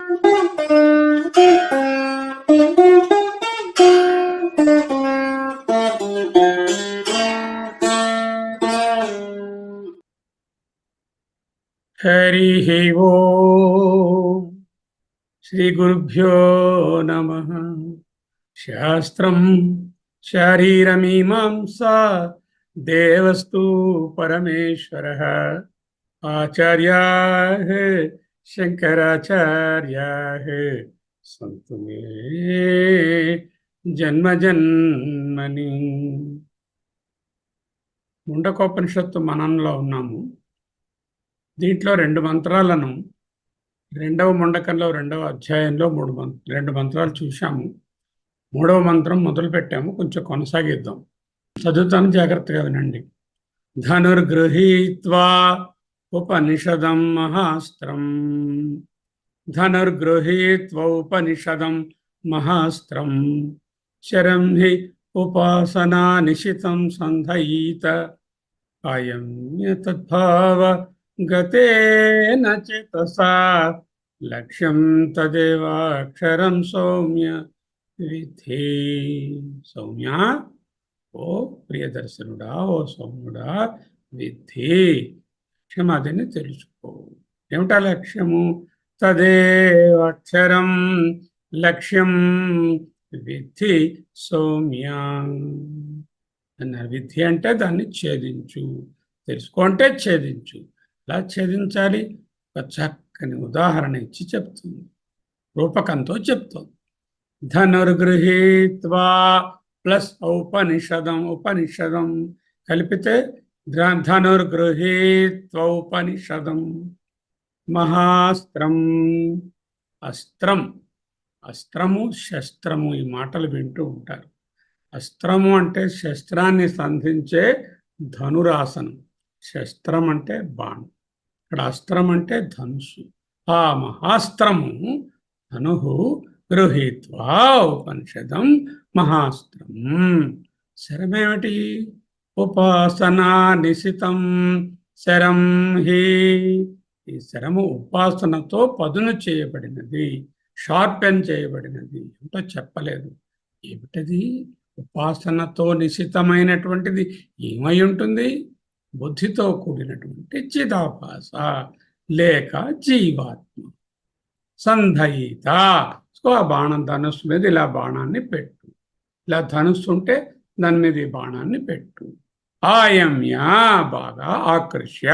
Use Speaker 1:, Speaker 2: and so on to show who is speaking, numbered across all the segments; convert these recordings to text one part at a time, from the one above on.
Speaker 1: హరి ఓం శ్రీ గురుభ్యో నమః. శాస్త్రం శారీరమీమాంసా దేవస్తు పరమేశ్వరః. ఆచార్యాః శంకరాచార్యాః సంతు మే జన్మజన్మని. ముండకోపనిషత్తు మననంలో ఉన్నాము. దీంట్లో 2 మంత్రాలను రెండవ ముండకంలో 2వ అధ్యాయంలో 2 మంత్రాలు చూశాము. 3వ మంత్రం మొదలు పెట్టాము. కొంచెం కొనసాగిద్దాం. చదువుతాను, జాగ్రత్తగా వినండి. ధనుర్గృహీత్వా ఉపనిషదం మహాస్త్రం. ధనుర్గృహీత్వా ఉపనిషదం మహాస్త్రం. శరం హి ఉపాసనా నిశితం సంధయీత అయం యతద్భావ గతేన చేతసా లక్ష్యం తదేవాక్షరం సౌమ్య విధి. సౌమ్య, ఓ ప్రియదర్శనుడా, ఓ సౌమ్యుడా, విధి లక్ష్యం తెలుసుకో. ఏమిటా లక్ష్యము? తదేవాక్షరం లక్ష్యం విధి సౌమ్య అన్నారు. విధి అంటే దాన్ని ఛేదించు, తెలుసుకో అంటే ఛేదించు. ఎలా ఛేదించాలి? ఒక చక్కని ఉదాహరణ ఇచ్చి చెప్తుంది, రూపకంతో చెప్తుంది. ధనుర్గృహీత్వా ప్లస్ ఉపనిషదం, ఉపనిషదం కలిపితే ధనుర్గృహీత్వా ఉపనిషదం. మహాస్త్రం, అస్త్రం. అస్త్రము శస్త్రము ఈ మాటలు వింటూ ఉంటారు. అస్త్రము అంటే శస్త్రాన్ని సంధించే ధనురాసనం. శస్త్రం అంటే బాణం. ఇక్కడ అస్త్రం అంటే ధనుసు. ఆ మహాస్త్రము ధనుహు గృహీత్వా ఉపనిషదం మహాస్త్రం. శరమేమిటి? ఉపాసనా నిశితం శరం హి. ఈ శరము ఉపాసనతో పదును చేయబడినది, షార్పెన్ చేయబడినది. ఏంటో చెప్పలేదు. ఏమిటది? ఉపాసనతో నిశితమైనటువంటిది ఏమై ఉంటుంది? బుద్ధితో కూడినటువంటి చిదాభాస లేక జీవాత్మ. సంధయిత. సో ఆ బాణం ధనుస్సు మీద ఇలా బాణాన్ని పెట్టు. ఇలా ధనుస్సు ఉంటే దాని మీద ఈ బాణాన్ని పెట్టు. ఆయమ్య, బాగా ఆకర్ష్య,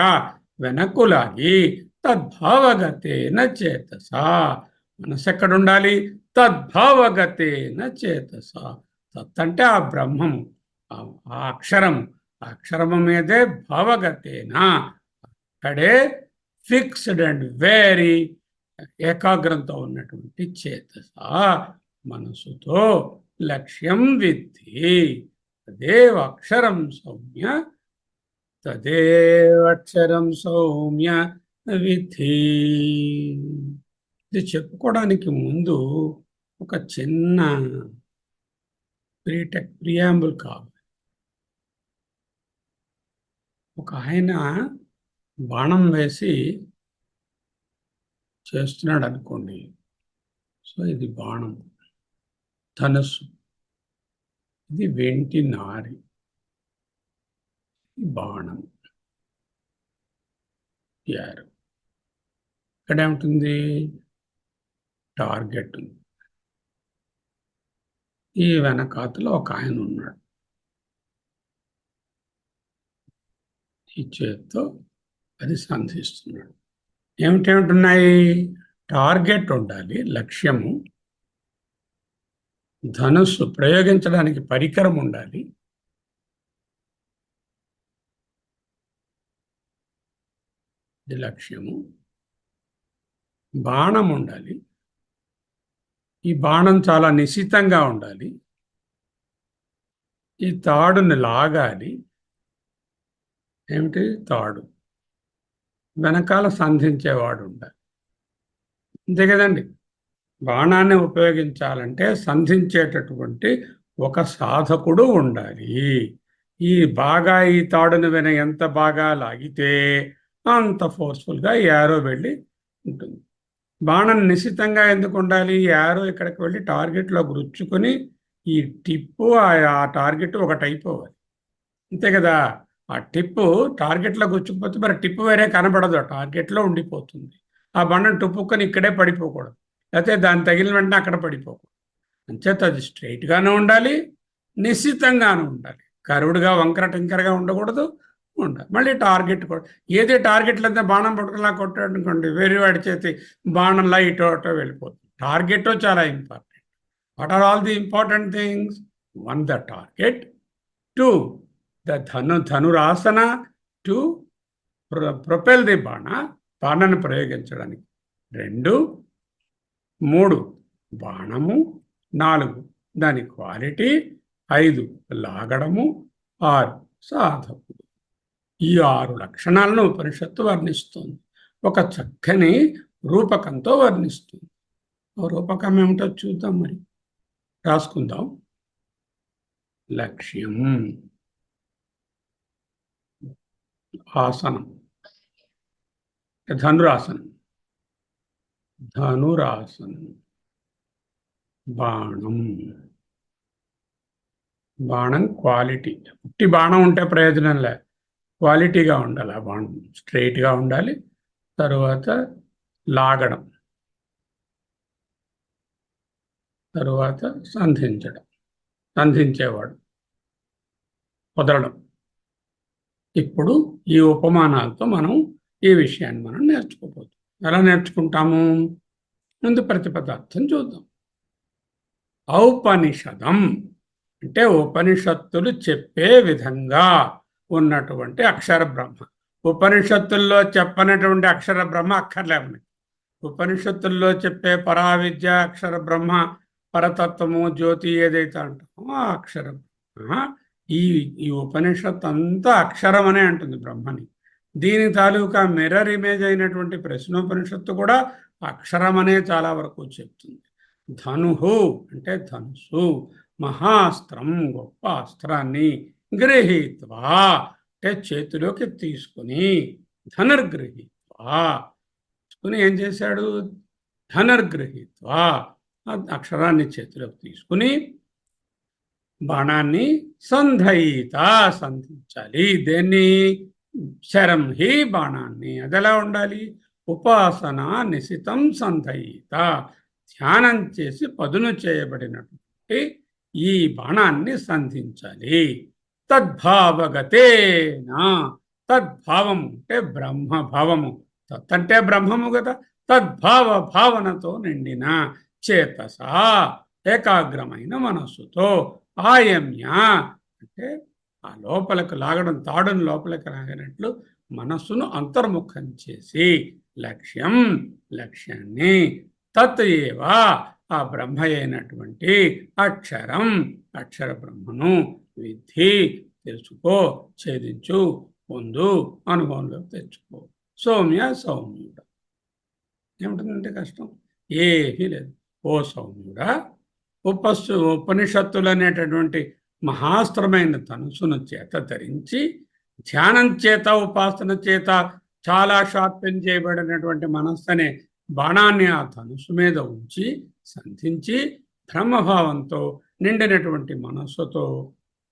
Speaker 1: వెనకులాగి, తద్భావగతేన చేతస. మనసు ఎక్కడుండాలి? తద్భావగతేన చేతస. తత్ అంటే ఆ బ్రహ్మము, ఆ అక్షరము. అక్షరము మీదే భావగతేనా, అక్కడే ఫిక్స్డ్ అండ్ వెరీ ఏకాగ్రంతో ఉన్నటువంటి చేతస, మనసుతో లక్ష్యం విద్ధి. తదేవ అక్షరం సౌమ్య, తదేవక్షరం సౌమ్య విద్ధి. ఇది చెప్పుకోవడానికి ముందు ఒక చిన్న ప్రియాంబుల్ కావాలి. ఒక ఆయన బాణం వేసి చేస్తున్నాడు అనుకోండి. సో ఇది బాణం, ధనుస్సు. ఇది వెంటి నారి, బాణం, యారు. ఇక్కడ ఏముంటుంది? టార్గెట్ ఉంది. ఈ వెనకాతలో ఒక ఆయన ఉన్నాడు. ఈ చేత్తో అది సంధిస్తున్నాడు. ఏమిటేమిటున్నాయి? టార్గెట్ ఉండాలి, లక్ష్యము. ధనుస్సు ప్రయోగించడానికి పరికరం ఉండాలి. ఇది లక్ష్యము. బాణం ఉండాలి. ఈ బాణం చాలా నిశితంగా ఉండాలి. ఈ తాడుని లాగాలి. ఏమిటి? తాడు. వెనకాల సంధించేవాడు ఉండాలి. అంతే కదండి. బాణాన్ని ఉపయోగించాలంటే సంధించేటటువంటి ఒక సాధకుడు ఉండాలి. ఈ తాడుని ఎంత బాగా లాగితే అంత ఫోర్స్ఫుల్గా యారో వెళ్ళి ఉంటుంది. బాణం నిశితంగా ఎందుకు ఉండాలి? యారో ఇక్కడికి వెళ్ళి టార్గెట్లో గుచ్చుకొని ఈ టిప్పు ఆ టార్గెట్ ఒకటి అయిపోవాలి, అంతే కదా. ఆ టిప్పు టార్గెట్లో గుచ్చుకుపోతే మరి టిప్పు వేరే కనబడదు, ఆ టార్గెట్లో ఉండిపోతుంది. ఆ బాణం టుప్పుకొని ఇక్కడే పడిపోకూడదు, లేకపోతే దాన్ని తగిలిన వెంటనే అక్కడ పడిపోకూడదు. అంచేత అది స్ట్రైట్గానే ఉండాలి, నిశ్చితంగానే ఉండాలి. కరువుడుగా వంకర టింకరగా ఉండకూడదు, ఉండాలి. మళ్ళీ టార్గెట్ కూడా ఏది టార్గెట్లు అంతా బాణం పట్టుకులా కొట్టాడు అనుకోండి, వేరే వాడి చేతి బాణంలా ఇటో అటో వెళ్ళిపోతుంది. టార్గెట్ చాలా important. What are all the important things? One, the target. Two, the ధనురాసన టు ప్రొపెల్ ది బాణాన్ని ప్రయోగించడానికి. 2, 3 బాణము. 4 దాని క్వాలిటీ. 5 లాగడము. 6 సాధకుడు. ఈ 6 లక్షణాలను ఉపనిషత్తు వర్ణిస్తుంది, ఒక చక్కని రూపకంతో వర్ణిస్తుంది. రూపకం ఏమిటో చూద్దాం, మరి రాసుకుందాం. లక్ష్యం, ఆసనం, ధనురాసనం, బాణం, బాణం క్వాలిటీ. పుట్టి బాణం ఉంటే ప్రయోజనం లే, క్వాలిటీగా ఉండాలి. ఆ బాణం స్ట్రైట్గా ఉండాలి. తరువాత లాగడం, తరువాత సంధించేవాడు, వదలడం. ఇప్పుడు ఈ ఉపమానాలతో మనం ఈ విషయాన్ని మనం నేర్చుకోబోతున్నాం. ఎలా నేర్చుకుంటాము? ముందు ప్రతిపదార్థం చూద్దాం. ఔపనిషదం అంటే ఉపనిషత్తులు చెప్పే విధంగా ఉన్నటువంటి అక్షర బ్రహ్మ. ఉపనిషత్తుల్లో చెప్పనటువంటి అక్షర బ్రహ్మ అక్కర్లేమని. ఉపనిషత్తుల్లో చెప్పే పరావిద్య, అక్షర బ్రహ్మ, పరతత్వము, జ్యోతి ఏదైతే అంటామో ఆ అక్షర బ్రహ్మ. ఈ ఉపనిషత్తు అంతా అక్షరం అనే అంటుంది బ్రహ్మని. దీని తాలూకా మిర్రర్ ఇమేజ్ అయినటువంటి ప్రశ్నోపనిషత్తు కూడా అక్షరం అనే చాలా వరకు చెప్తుంది. ధనుహు అంటే ధనుసు, మహాస్త్రం గొప్ప అస్త్రాన్ని, గృహీత్వా అంటే చేతిలోకి తీసుకుని, ధనుర్గృహీత్వా తీసుకుని ఏం చేశాడు? ధనుర్గృహీత్వా అక్షరాన్ని చేతిలోకి తీసుకుని బాణాన్ని సంధించాలి. దేన్ని? శరం హి బాణాన్ని. అది ఎలా ఉండాలి? ఉపాసన నిశితం సంధయిత, ధ్యానం చేసి పదును చేయబడినటువంటి ఈ బాణాన్ని సంధించాలి. తద్భావగతేనా, తద్భావము అంటే బ్రహ్మభావము, తత్ అంటే బ్రహ్మము కదా, తద్భావ భావనతో నిండిన చేతస ఏకాగ్రమైన మనస్సుతో, ఆయమ్య అంటే ఆ లోపలికి లాగడం, తాడును లోపలికి లాగినట్లు మనస్సును అంతర్ముఖం చేసి లక్ష్యాన్ని తత్ ఏవా ఆ బ్రహ్మ అయినటువంటి అక్షర బ్రహ్మను విద్ధి తెలుసుకో, ఛేదించు, పొందు, అనుభవంలోకి తెచ్చుకో. సౌమ్యుడా. ఏమిటంటే కష్టం ఏమీ లేదు. ఓ సౌమ్యుడా, ఉపనిషత్తులు అనేటటువంటి మహాస్త్రమైన ధనుసును చేత ధరించి, ధ్యానం చేత, ఉపాసన చేత చాలా షార్పెన్ చేయబడినటువంటి మనస్సు అనే బాణాన్ని ఆ ధనుసు మీద ఉంచి సంధించి, బ్రహ్మభావంతో నిండినటువంటి మనస్సుతో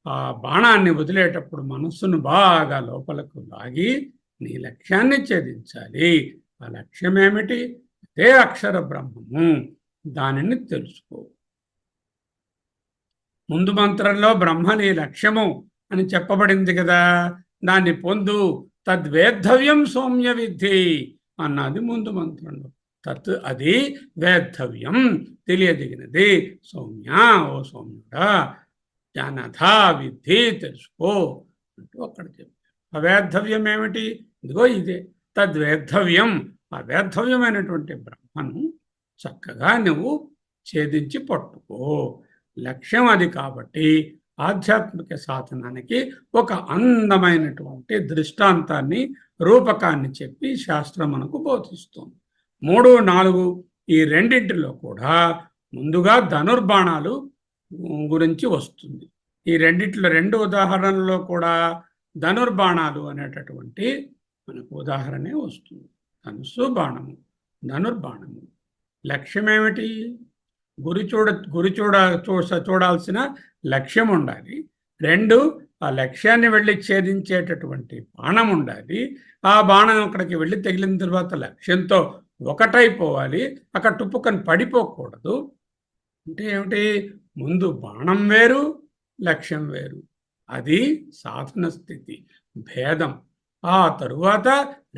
Speaker 1: ఆ బాణాన్ని వదిలేటప్పుడు మనస్సును బాగా లోపలకు లాగి నీ లక్ష్యాన్ని ఛేదించాలి. ఆ లక్ష్యం ఏమిటి? అదే అక్షర బ్రహ్మము. దానిని తెలుసుకో. ముందు మంత్రంలో బ్రహ్మని లక్ష్యము అని చెప్పబడింది కదా, దాన్ని పొందు. తద్వేద్ధవ్యం సౌమ్య విద్ధి అన్నది ముందు మంత్రంలో. తత్ అది వేద్ధవ్యం తెలియదగినది. సౌమ్య ఓ సౌమ్యుడా, జానథా విద్ధి తెలుసుకో అంటూ అక్కడ చెప్పారు. అవేద్ధవ్యం ఏమిటి? ఇదిగో ఇదే తద్వేద్ధవ్యం. ఆ వేద్ధవ్యమైనటువంటి బ్రహ్మను చక్కగా నువ్వు ఛేదించి పట్టుకో. లక్ష్యం అది కాబట్టి ఆధ్యాత్మిక సాధనానికి ఒక అందమైనటువంటి దృష్టాంతాన్ని, రూపకాన్ని చెప్పి శాస్త్రం మనకు బోధిస్తుంది. 3, 4 ఈ రెండింటిలో కూడా ముందుగా ధనుర్బాణాలు గురించి వస్తుంది. ఈ రెండిట్లో 2 ఉదాహరణలో కూడా ధనుర్బాణాలు అనేటటువంటి మనకు ఉదాహరణే వస్తుంది. ధనుస్సు బాణము, ధనుర్బాణము. లక్ష్యం ఏమిటి? చూడాల్సిన లక్ష్యం ఉండాలి. 2, ఆ లక్ష్యాన్ని వెళ్ళి ఛేదించేటటువంటి బాణం ఉండాలి. ఆ బాణం అక్కడికి వెళ్ళి తగిలిన తర్వాత లక్ష్యంతో ఒకటైపోవాలి. అక్కడ టుప్పుకొని పడిపోకూడదు. అంటే ఏమిటి? ముందు బాణం వేరు, లక్ష్యం వేరు. అది సాధన స్థితి, భేదం. ఆ తరువాత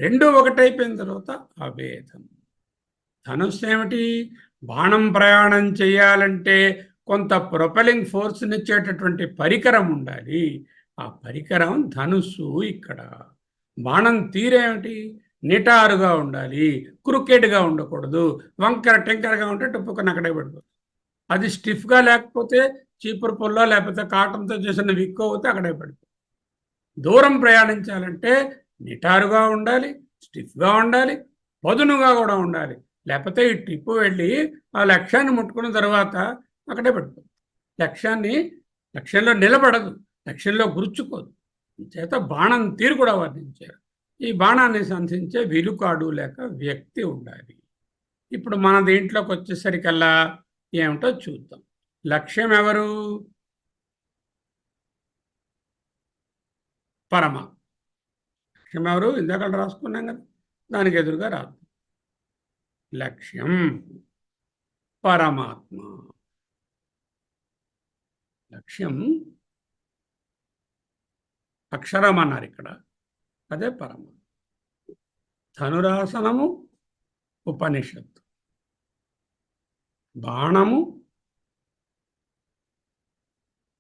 Speaker 1: 2 ఒకటైపోయిన తర్వాత అభేదం. ధనుస్సు ఏమిటి? బాణం ప్రయాణం చేయాలంటే కొంత ప్రొపెలింగ్ ఫోర్స్నిచ్చేటటువంటి పరికరం ఉండాలి. ఆ పరికరం ధనుస్సు. ఇక్కడ బాణం తీరేమిటి? నిటారుగా ఉండాలి, క్రికెట్గా ఉండకూడదు. వంకర టెంకరగా ఉంటే టుప్పుకొని అక్కడే పడిపోతుంది. అది స్టిఫ్గా లేకపోతే చీపురు పుల్ల లేకపోతే కాటన్తో చేసిన విక్కు అవుతే అక్కడే పడిపోతుంది. దూరం ప్రయాణించాలంటే నిటారుగా ఉండాలి, స్టిఫ్గా ఉండాలి, పదునుగా కూడా ఉండాలి. లేకపోతే ఈ టిప్పు వెళ్ళి ఆ లక్ష్యాన్ని ముట్టుకున్న తర్వాత అక్కడే పడిపోతుంది. లక్ష్యంలో నిలబడదు, లక్ష్యంలో గుర్చుకోదు. చేత బాణం తీరు కూడా వర్ణించారు. ఈ బాణాన్ని సంధించే విలుకాడు లేక వ్యక్తి ఉండాలి. ఇప్పుడు మన దీంట్లోకి వచ్చేసరికల్లా ఏమిటో చూద్దాం. లక్ష్యం ఎవరు? పరమ. లక్ష్యం ఎవరు? ఇందాక రాసుకున్నాం కదా, దానికి ఎదురుగా రాదు. లక్ష్యం పరమాత్మ. లక్ష్యం అక్షరం అన్నారు ఇక్కడ, అదే పరమాత్మ. ధనురాసనము ఉపనిషత్తు, బాణము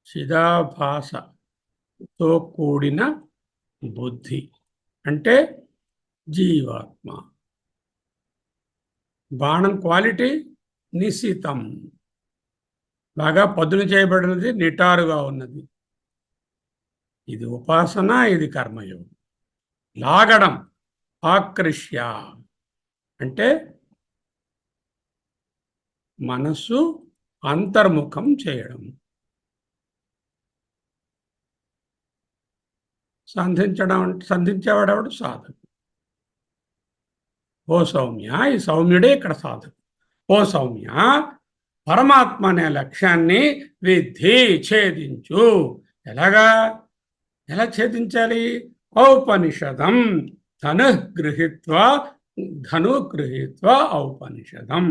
Speaker 1: చిదాభాసతో కూడిన బుద్ధి అంటే జీవాత్మ. బాణం క్వాలిటీ నిశితం, బాగా పదును చేయబడినది, నిటారుగా ఉన్నది. ఇది ఉపాసన, ఇది కర్మయోగం. లాగడం ఆకృష్య అంటే మనస్సు అంతర్ముఖం చేయడం. సంధించేవాడెవడు? సాధకుడు. ఓ సౌమ్య, ఈ సౌమ్యుడే ఇక్కడ సాధకుడు. ఓ సౌమ్య, పరమాత్మ అనే లక్ష్యాన్ని విద్ధి, ఛేదించు. ఎలా ఛేదించాలి? ఔపనిషదం ధనుగృహీత్వ ఔపనిషదం.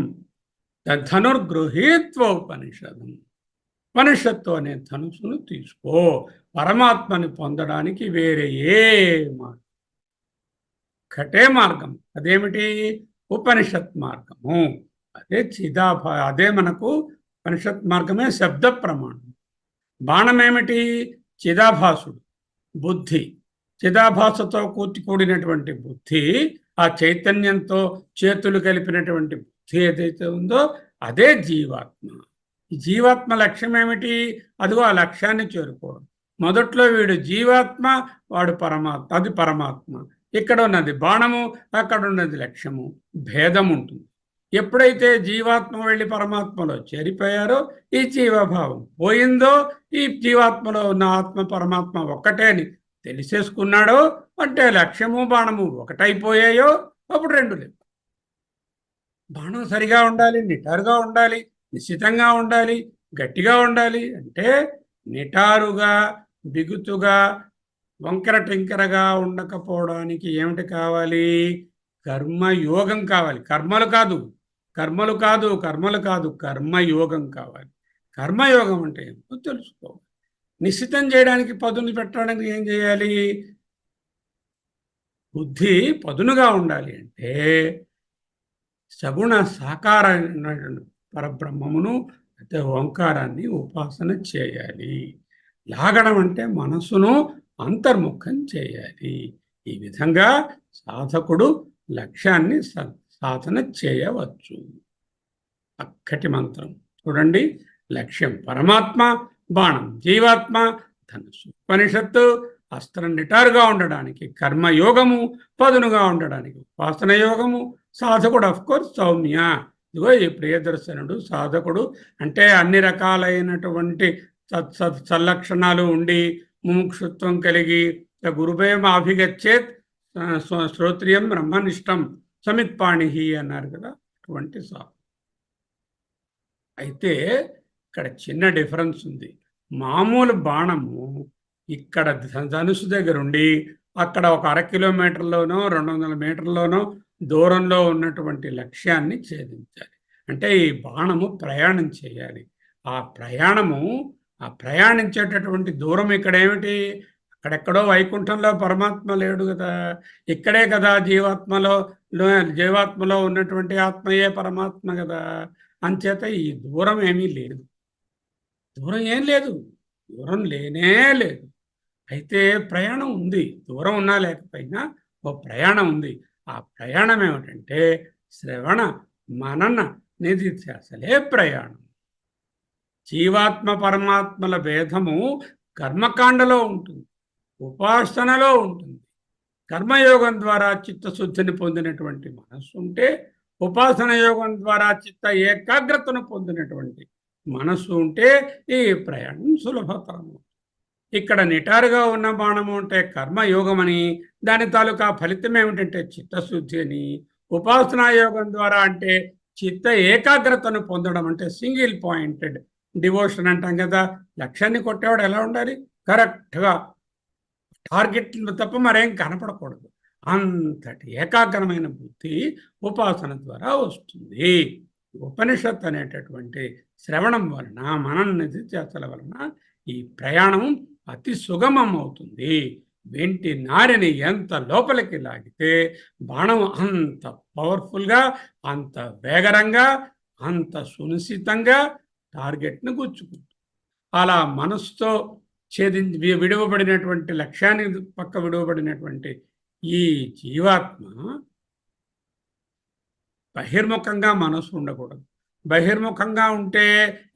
Speaker 1: ధనుర్గృహీత్వ ఉపనిషదం. ఉపనిషత్తు అనే ధనుసును తీసుకో. పరమాత్మని పొందడానికి వేరే ఏ మార్గం? ఒకటే మార్గం. అదేమిటి? ఉపనిషత్ మార్గము. అదే మనకు ఉపనిషత్ మార్గమే శబ్ద ప్రమాణం. బాణం ఏమిటి? చిదాభాసుడు, బుద్ధి. చిదాభాసతో కూడినటువంటి బుద్ధి, ఆ చైతన్యంతో చేతులు కలిపినటువంటి బుద్ధి ఏదైతే ఉందో అదే జీవాత్మ. ఈ జీవాత్మ లక్ష్యం ఏమిటి? అదిగో ఆ లక్ష్యాన్ని చేరుకోవడం. మొదట్లో వీడు జీవాత్మ, వాడు పరమాత్మ. అది పరమాత్మ. ఇక్కడ ఉన్నది బాణము, అక్కడ ఉన్నది లక్ష్యము. భేదం ఉంటుంది. ఎప్పుడైతే జీవాత్మ వెళ్ళి పరమాత్మలో చేరిపోయారో ఈ జీవభావం పోయిందో, ఈ జీవాత్మలో ఉన్న ఆత్మ పరమాత్మ ఒక్కటే అని తెలిసేసుకున్నాడో, అంటే లక్ష్యము బాణము ఒకటైపోయాయో, అప్పుడు 2 లేవు. బాణం సరిగా ఉండాలి, నిటారుగా ఉండాలి, నిశ్చితంగా ఉండాలి, గట్టిగా ఉండాలి. అంటే నిటారుగా, బిగుతుగా, వంకర టెంకరగా ఉండకపోవడానికి ఏమిటి కావాలి? కర్మయోగం కావాలి. కర్మలు కాదు, కర్మయోగం కావాలి. కర్మయోగం అంటే ఏమో తెలుసుకోవాలి. నిశ్చితం చేయడానికి, పదును పెట్టడానికి ఏం చేయాలి? బుద్ధి పదునుగా ఉండాలి. అంటే సగుణ సాకార పరబ్రహ్మమును అంటే ఓంకారాన్ని ఉపాసన చేయాలి. లాగడం అంటే మనసును అంతర్ముఖం చేయాలి. ఈ విధంగా సాధకుడు లక్ష్యాన్ని సాధన చేయవచ్చు. అక్కటి మంత్రం చూడండి. లక్ష్యం పరమాత్మ, బాణం జీవాత్మ, ధనుసు ఉపనిషత్తు. అస్త్రం నిటారుగా ఉండడానికి కర్మయోగము, పదునుగా ఉండడానికి ఉపాసన యోగము. సాధకుడు అఫ్కోర్స్ సౌమ్య. ఇదిగో ఈ ప్రియదర్శనుడు సాధకుడు. అంటే అన్ని రకాలైనటువంటి సల్లక్షణాలు ఉండి, ముముక్షుత్వం కలిగి, గురుభయం అభిగచ్చేత్ శ్రోత్రియం బ్రహ్మనిష్టం సమిత్పాణి అన్నారు కదా, అటువంటి సాధకుడు. అయితే ఇక్కడ చిన్న డిఫరెన్స్ ఉంది. మామూలు బాణము ఇక్కడ ధనుసు దగ్గర ఉండి అక్కడ ఒక 1/2 కిలోమీటర్లోనో 200 మీటర్లోనో దూరంలో ఉన్నటువంటి లక్ష్యాన్ని ఛేదించాలి. అంటే ఈ బాణము ప్రయాణం చేయాలి. ఆ ప్రయాణము ఆ ప్రయాణించేటటువంటి దూరం ఇక్కడ ఏమిటి? అక్కడెక్కడో వైకుంఠంలో పరమాత్మ లేడు కదా, ఇక్కడే కదా జీవాత్మలో ఉన్నటువంటి ఆత్మయే పరమాత్మ కదా. అంచేత ఈ దూరం ఏమీ లేదు, దూరం ఏం లేదు, దూరం లేనే లేదు. అయితే ప్రయాణం ఉంది, దూరం ఉన్నా లేకపోయినా ఓ ప్రయాణం ఉంది. ఆ ప్రయాణం ఏమిటంటే శ్రవణ మనన నిధిధ్యాసలే ప్రయాణం. జీవాత్మ పరమాత్మల భేదము కర్మకాండలో ఉంటుంది, ఉపాసనలో ఉంటుంది. కర్మయోగం ద్వారా చిత్తశుద్ధిని పొందినటువంటి మనస్సు ఉంటే, ఉపాసన యోగం ద్వారా చిత్త ఏకాగ్రతను పొందినటువంటి మనస్సు ఉంటే ఈ ప్రయాణం సులభతరము. ఇక్కడ నిటారుగా ఉన్న బాణము అంటే కర్మయోగం అని, దాని తాలూకా ఫలితం ఏమిటంటే చిత్తశుద్ధి అని. ఉపాసనా యోగం ద్వారా అంటే చిత్త ఏకాగ్రతను పొందడం, అంటే సింగిల్ పాయింటెడ్ డివోషన్ అంటాం కదా. లక్ష్యాన్ని కొట్టేవాడు ఎలా ఉండాలి? కరెక్ట్గా టార్గెట్ తప్ప మరేం కనపడకూడదు. అంతటి ఏకాగ్రమైన బుద్ధి ఉపాసన ద్వారా వస్తుంది. ఉపనిషత్ అనేటటువంటి శ్రవణం వలన, మనన నిధిధ్యాసల వలన ఈ ప్రయాణం అతి సుగమం అవుతుంది. వెంటి నారిని ఎంత లోపలికి లాగితే బాణం అంత పవర్ఫుల్గా, అంత వేగరంగా, అంత సునిశ్చితంగా టార్గెట్ను గుచ్చుకుంటుంది. అలా మనసుతో విడువబడినటువంటి లక్ష్యానికి పక్క విడువబడినటువంటి ఈ జీవాత్మ బహిర్ముఖంగా మనసు ఉండకూడదు. బహిర్ముఖంగా ఉంటే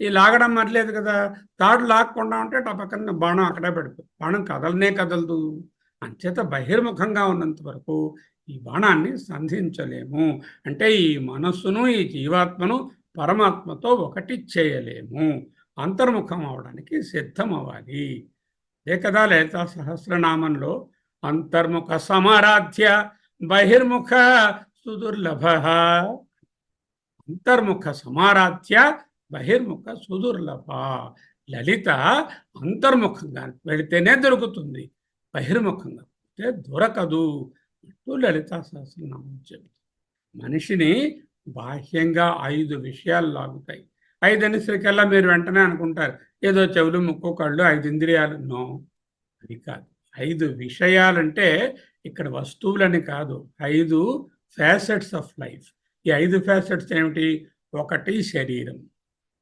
Speaker 1: ఈ లాగడం మరలేదు కదా, తాడు లాక్కుండా ఉంటే పక్కన బాణం అక్కడే పెడుతుంది, బాణం కదలనే కదలదు. అంచేత బహిర్ముఖంగా ఉన్నంత వరకు ఈ బాణాన్ని సంధించలేము. అంటే ఈ మనస్సును, ఈ జీవాత్మను పరమాత్మతో ఒకటి చేయలేము. అంతర్ముఖం అవడానికి సిద్ధం అవ్వాలి. ఏ కదా లలితా సహస్రనామంలో అంతర్ముఖ సమారాధ్య బహిర్ముఖ సుదుర్లభ. అంతర్ముఖ సమారాధ్య బహిర్ముఖ సుదుర్లభ. లలిత అంతర్ముఖంగా వెళితేనే దొరుకుతుంది, బహిర్ముఖంగా వెళితే దొరకదు అంటూ లలితా సహస్రనామం చెబుతుంది. మనిషిని బాహ్యంగా 5 విషయాలు లాగుతాయి. 5 అనేసరికల్లా మీరు వెంటనే అనుకుంటారు ఏదో చెవులు, ముక్కు, కళ్ళు, 5 ఇంద్రియాలు. నో, అది కాదు. 5 విషయాలంటే ఇక్కడ వస్తువులని కాదు, 5 ఫ్యాసెట్స్ ఆఫ్ లైఫ్. ఈ 5 ఫ్యాసెట్స్ ఏమిటి? 1 శరీరం.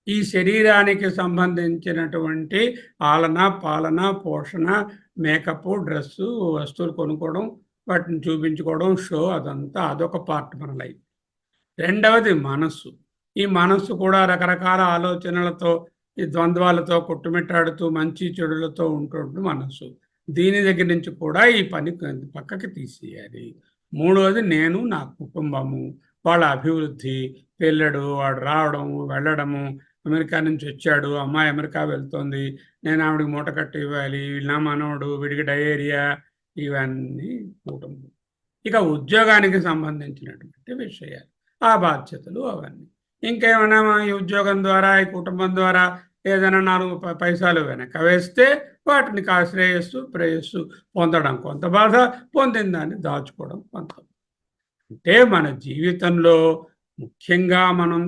Speaker 1: ఈ శరీరానికి సంబంధించినటువంటి ఆలన, పాలన, పోషణ, మేకప్, డ్రెస్సు, వస్తువులు కొనుక్కోవడం, వాటిని చూపించుకోవడం, షో, అదంతా అదొక పార్ట్ మన లైఫ్. రెండవది మనస్సు. ఈ మనస్సు కూడా రకరకాల ఆలోచనలతో, ఈ ద్వంద్వాలతో కొట్టుమిట్టాడుతూ మంచి చెడులతో ఉంటుంది మనస్సు. దీని దగ్గర నుంచి కూడా ఈ పని పక్కకి తీసేయాలి. మూడవది నేను, నా కుటుంబము, వాళ్ళ అభివృద్ధి, పెళ్ళడు, వాడు రావడము, వెళ్ళడము, అమెరికా నుంచి వచ్చాడు, అమ్మాయి అమెరికా వెళ్తుంది, నేను ఆవిడికి మూట కట్టి ఇవ్వాలి, నా మనవడు, వీడికి డయేరియా, ఇవన్నీ కుటుంబం. ఇక ఉద్యోగానికి సంబంధించినటువంటి విషయాలు, ఆ బాధ్యతలు, అవన్నీ. ఇంకేమైనా ఈ ఉద్యోగం ద్వారా, ఈ కుటుంబం ద్వారా ఏదైనా 4 పైసలు వెనక వేస్తే వాటిని శ్రేయస్సు, ప్రేయస్సు పొందడం కొంత బాధ, పొందిన దాన్ని దాచుకోవడం కొంత. అంటే మన జీవితంలో ముఖ్యంగా మనం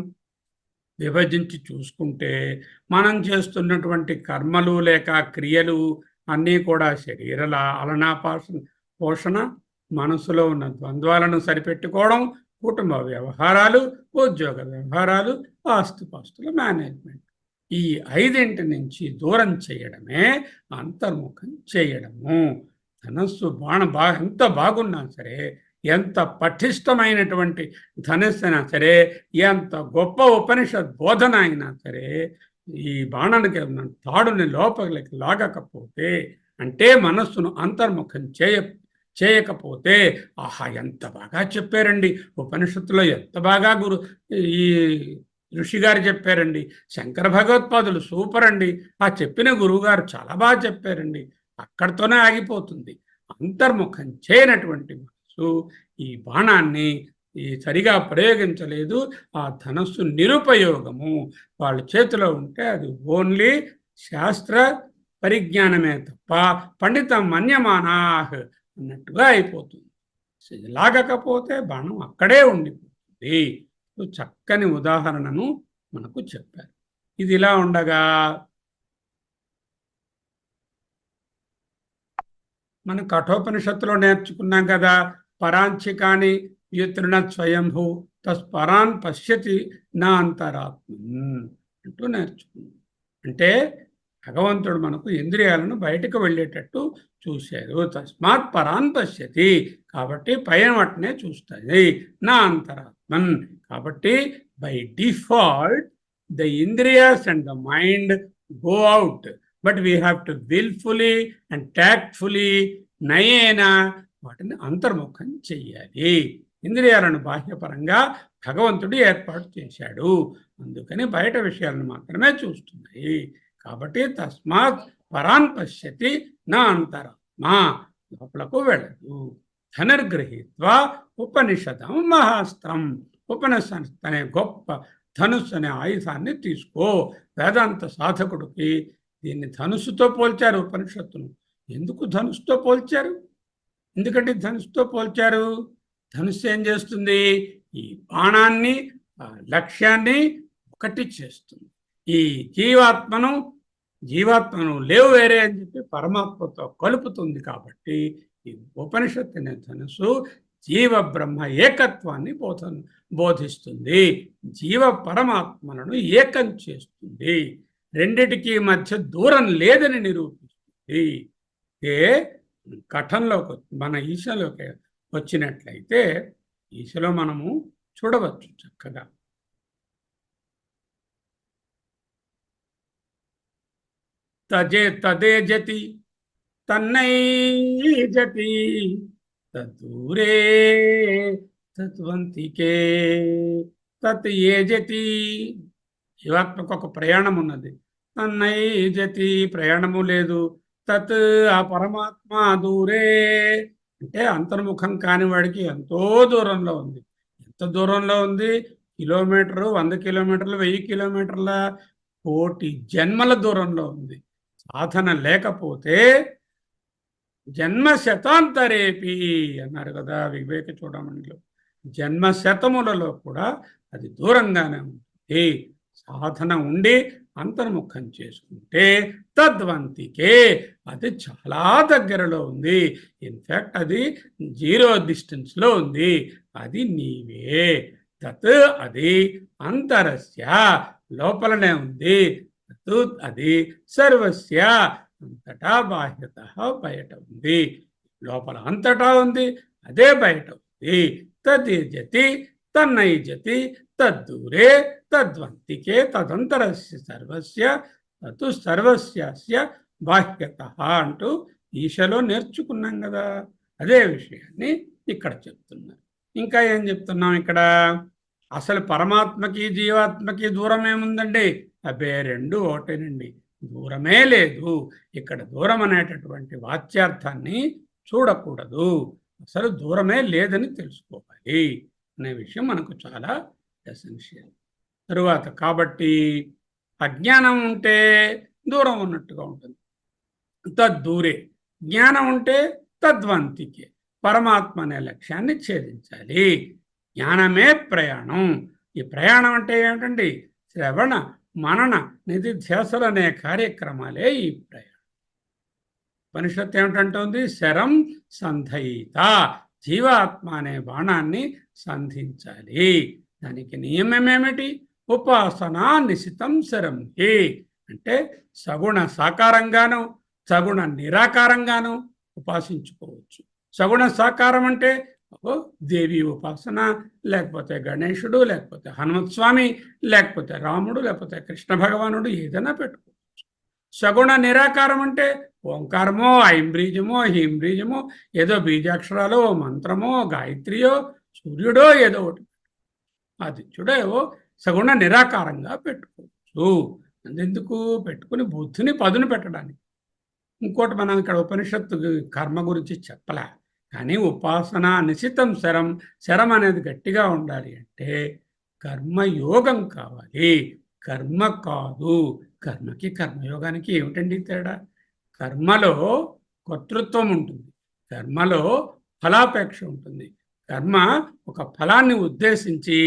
Speaker 1: విభజించి చూసుకుంటే, మనం చేస్తున్నటువంటి కర్మలు లేక క్రియలు అన్నీ కూడా శరీరాల ఆలనా పోషణ, మనసులో ఉన్న ద్వంద్వాలను సరిపెట్టుకోవడం, కుటుంబ వ్యవహారాలు, ఉద్యోగ వ్యవహారాలు, ఆస్తిపాస్తుల మేనేజ్మెంట్. ఈ 5 నుంచి దూరం చేయడమే అంతర్ముఖం చేయడము. ధనస్సు ఎంత బాగున్నా సరే, ఎంత పటిష్టమైనటువంటి ధనస్సు అయినా సరే, ఎంత గొప్ప ఉపనిషత్ బోధన అయినా సరే, ఈ బాణానికి తాడుని లోపలికి లాగకపోతే, అంటే మనస్సును అంతర్ముఖం చేయకపోతే, ఆహా ఎంత బాగా చెప్పారండి ఉపనిషత్తులో, ఎంత బాగా ఈ ఋషి గారు చెప్పారండి, శంకర భగవత్పాదులు సూపర్ అండి, ఆ చెప్పిన గురువుగారు చాలా బాగా చెప్పారండి, అక్కడితోనే ఆగిపోతుంది. అంతర్ముఖం చేయనటువంటి మనసు ఈ బాణాన్ని సరిగా ప్రయోగించలేదు. ఆ ధనస్సు నిరుపయోగము. వాళ్ళ చేతిలో ఉంటే అది ఓన్లీ శాస్త్ర పరిజ్ఞానమే తప్ప పండితం మన్యమానాహ్ అన్నట్టుగా అయిపోతుంది. లాగకపోతే బాణం అక్కడే ఉండిపోతుంది. చక్కని ఉదాహరణను మనకు చెప్పారు. ఇది ఇలా ఉండగా మనం కఠోపనిషత్తులో నేర్చుకున్నాం కదా, పరాంచికాని వ్యుతృణ స్వయంభూ తస్పరాన్ పశ్యతి నా అంతరాత్మ అంటూ నేర్చుకున్నాం. అంటే భగవంతుడు మనకు ఇంద్రియాలను బయటకు వెళ్ళేటట్టు చూశారు. తస్మాత్ పరాన్ పశ్యతి, కాబట్టి పైన వాటినే చూస్తుంది నా అంతరాత్మన్. కాబట్టి బై డిఫాల్ట్ ద ఇంద్రియాస్ and the mind go out, but we have to wilfully and tactfully నయేన వాటిని అంతర్ముఖం చెయ్యాలి. ఇంద్రియాలను బాహ్యపరంగా భగవంతుడు ఏర్పాటు చేశాడు, అందుకని బయట విషయాలను మాత్రమే చూస్తున్నాయి. కాబట్టి తస్మాత్ పరాన్ పశ్యతి నా అంతరాత్మ, లోపలకు వెళ్ళదు. ధనుర్గృహీత్వా ఉపనిషదం మహాస్త్రం, ఉపనిషత్ అనే గొప్ప ధనుస్సు అనే ఆయుధాన్ని తీసుకో. వేదాంత సాధకుడికి దీన్ని ధనుస్సుతో పోల్చారు ఉపనిషత్తును. ఎందుకు ధనుస్సుతో పోల్చారు? ఎందుకంటే ధనుస్సుతో పోల్చారు? ధనుస్సు ఏం చేస్తుంది? ఈ బాణాన్ని, లక్ష్యాన్ని ఒకటి చేస్తుంది. ఈ జీవాత్మను లేవు వేరే అని చెప్పి పరమాత్మతో కలుపుతుంది. కాబట్టి ఈ ఉపనిషత్తు అనే ధనుసు జీవ బ్రహ్మ ఏకత్వాన్ని బోధిస్తుంది. జీవ పరమాత్మలను ఏకం చేస్తుంది. రెండిటికి మధ్య దూరం లేదని నిరూపిస్తుంది. కఠంలోకి మన ఈశలోకి వచ్చినట్లయితే ఈశలో మనము చూడవచ్చు చక్కగా. తదే జతి తన్నై జతి తూరే తత్వంతికే తత్ ఏ జతి. జీవాత్మకు ఒక ప్రయాణం ఉన్నది. తన్నై జతి ప్రయాణము లేదు. తత్ ఆ పరమాత్మ దూరే అంటే అంతర్ముఖం కాని వాడికి ఎంతో దూరంలో ఉంది. ఎంత దూరంలో ఉంది? కిలోమీటరు, 100 కిలోమీటర్లు, 1000 కిలోమీటర్ల, కోటి జన్మల దూరంలో ఉంది. సాధన లేకపోతే జన్మ శతాంతరేపి అన్నారు కదా వివేక చూడమణిలో. జన్మ శతములలో కూడా అది దూరంగానే ఉంటుంది. సాధన ఉండి అంతర్ముఖం చేసుకుంటే తద్వంతికే అది చాలా దగ్గరలో ఉంది. ఇన్ఫ్యాక్ట్ అది 0 డిస్టెన్స్లో ఉంది. అది నీవే. తత్ అది అంతరస్య లోపలనే ఉంది. తత్ అది సర్వస్య అంతటా బాహ్యత బయట ఉంది. లోపల అంతటా ఉంది, అదే బయట ఉంది. తద్జతి తన్నైజతి తద్దూరే తద్వంతికే తదంతరస్య సర్వస్య తత్ సర్వస్య బాహ్యత అంటూ ఈశలో నేర్చుకున్నాం కదా. అదే విషయాన్ని ఇక్కడ చెప్తున్నారు. ఇంకా ఏం చెప్తున్నాం ఇక్కడ? అసలు పరమాత్మకి జీవాత్మకి దూరం ఏముందండి? అబ్బే రెండు ఒకటేనండి, దూరమే లేదు. ఇక్కడ దూరం అనేటటువంటి వాచ్యార్థాన్ని చూడకూడదు. అసలు దూరమే లేదని తెలుసుకోవాలి అనే విషయం మనకు చాలా ఎసెన్షియల్. తరువాత కాబట్టి అజ్ఞానం ఉంటే దూరం ఉన్నట్టుగా ఉంటుంది. తద్దూరే. జ్ఞానం ఉంటే తద్వంతికే. పరమాత్మ అనే లక్ష్యాన్ని ఛేదించాలి. జ్ఞానమే ప్రయాణం. ఈ ప్రయాణం అంటే ఏమిటండి? శ్రవణ మనన నిధిధ్యాసలు అనే కార్యక్రమాలే ఈ ప్రయాణం. ఉపనిషత్తు ఏమిటంటుంది? శరం సంధయిత, జీవాత్మ అనే బాణాన్ని సంధించాలి. దానికి నియమం ఏమిటి? ఉపాసనా నిశితం శరంకి అంటే సగుణ సాకారంగాను సగుణ నిరాకారంగాను ఉపాసించుకోవచ్చు. సగుణ సాకారం అంటే దేవి ఉపాసన, లేకపోతే గణేశుడు, లేకపోతే హనుమత్స్వామి, లేకపోతే రాముడు, లేకపోతే కృష్ణ భగవానుడు, ఏదైనా పెట్టుకోవచ్చు. సగుణ నిరాకారం అంటే ఓంకారమో, ఐంబ్రీజమో, హీంబ్రీజమో, ఏదో బీజాక్షరాలో మంత్రమో, గాయత్రియో, సూర్యుడో ఏదో ఒకటి, ఆదిత్యుడో సగుణ నిరాకారంగా పెట్టుకోవచ్చు. అందుకు పెట్టుకుని బుద్ధిని పదును పెట్టడానికి. ఇంకోటి మనం ఇక్కడ ఉపనిషత్తు కర్మ గురించి చెప్పలే. కానీ ఉపాసన నిశితం శరం, శరం అనేది గట్టిగా ఉండాలి అంటే కర్మయోగం కావాలి, కర్మ కాదు. కర్మకి కర్మయోగానికి ఏమిటండి తేడా? కర్మలో కర్తృత్వం ఉంటుంది, కర్మలో ఫలాపేక్ష ఉంటుంది. కర్మ ఒక ఫలాన్ని ఉద్దేశించి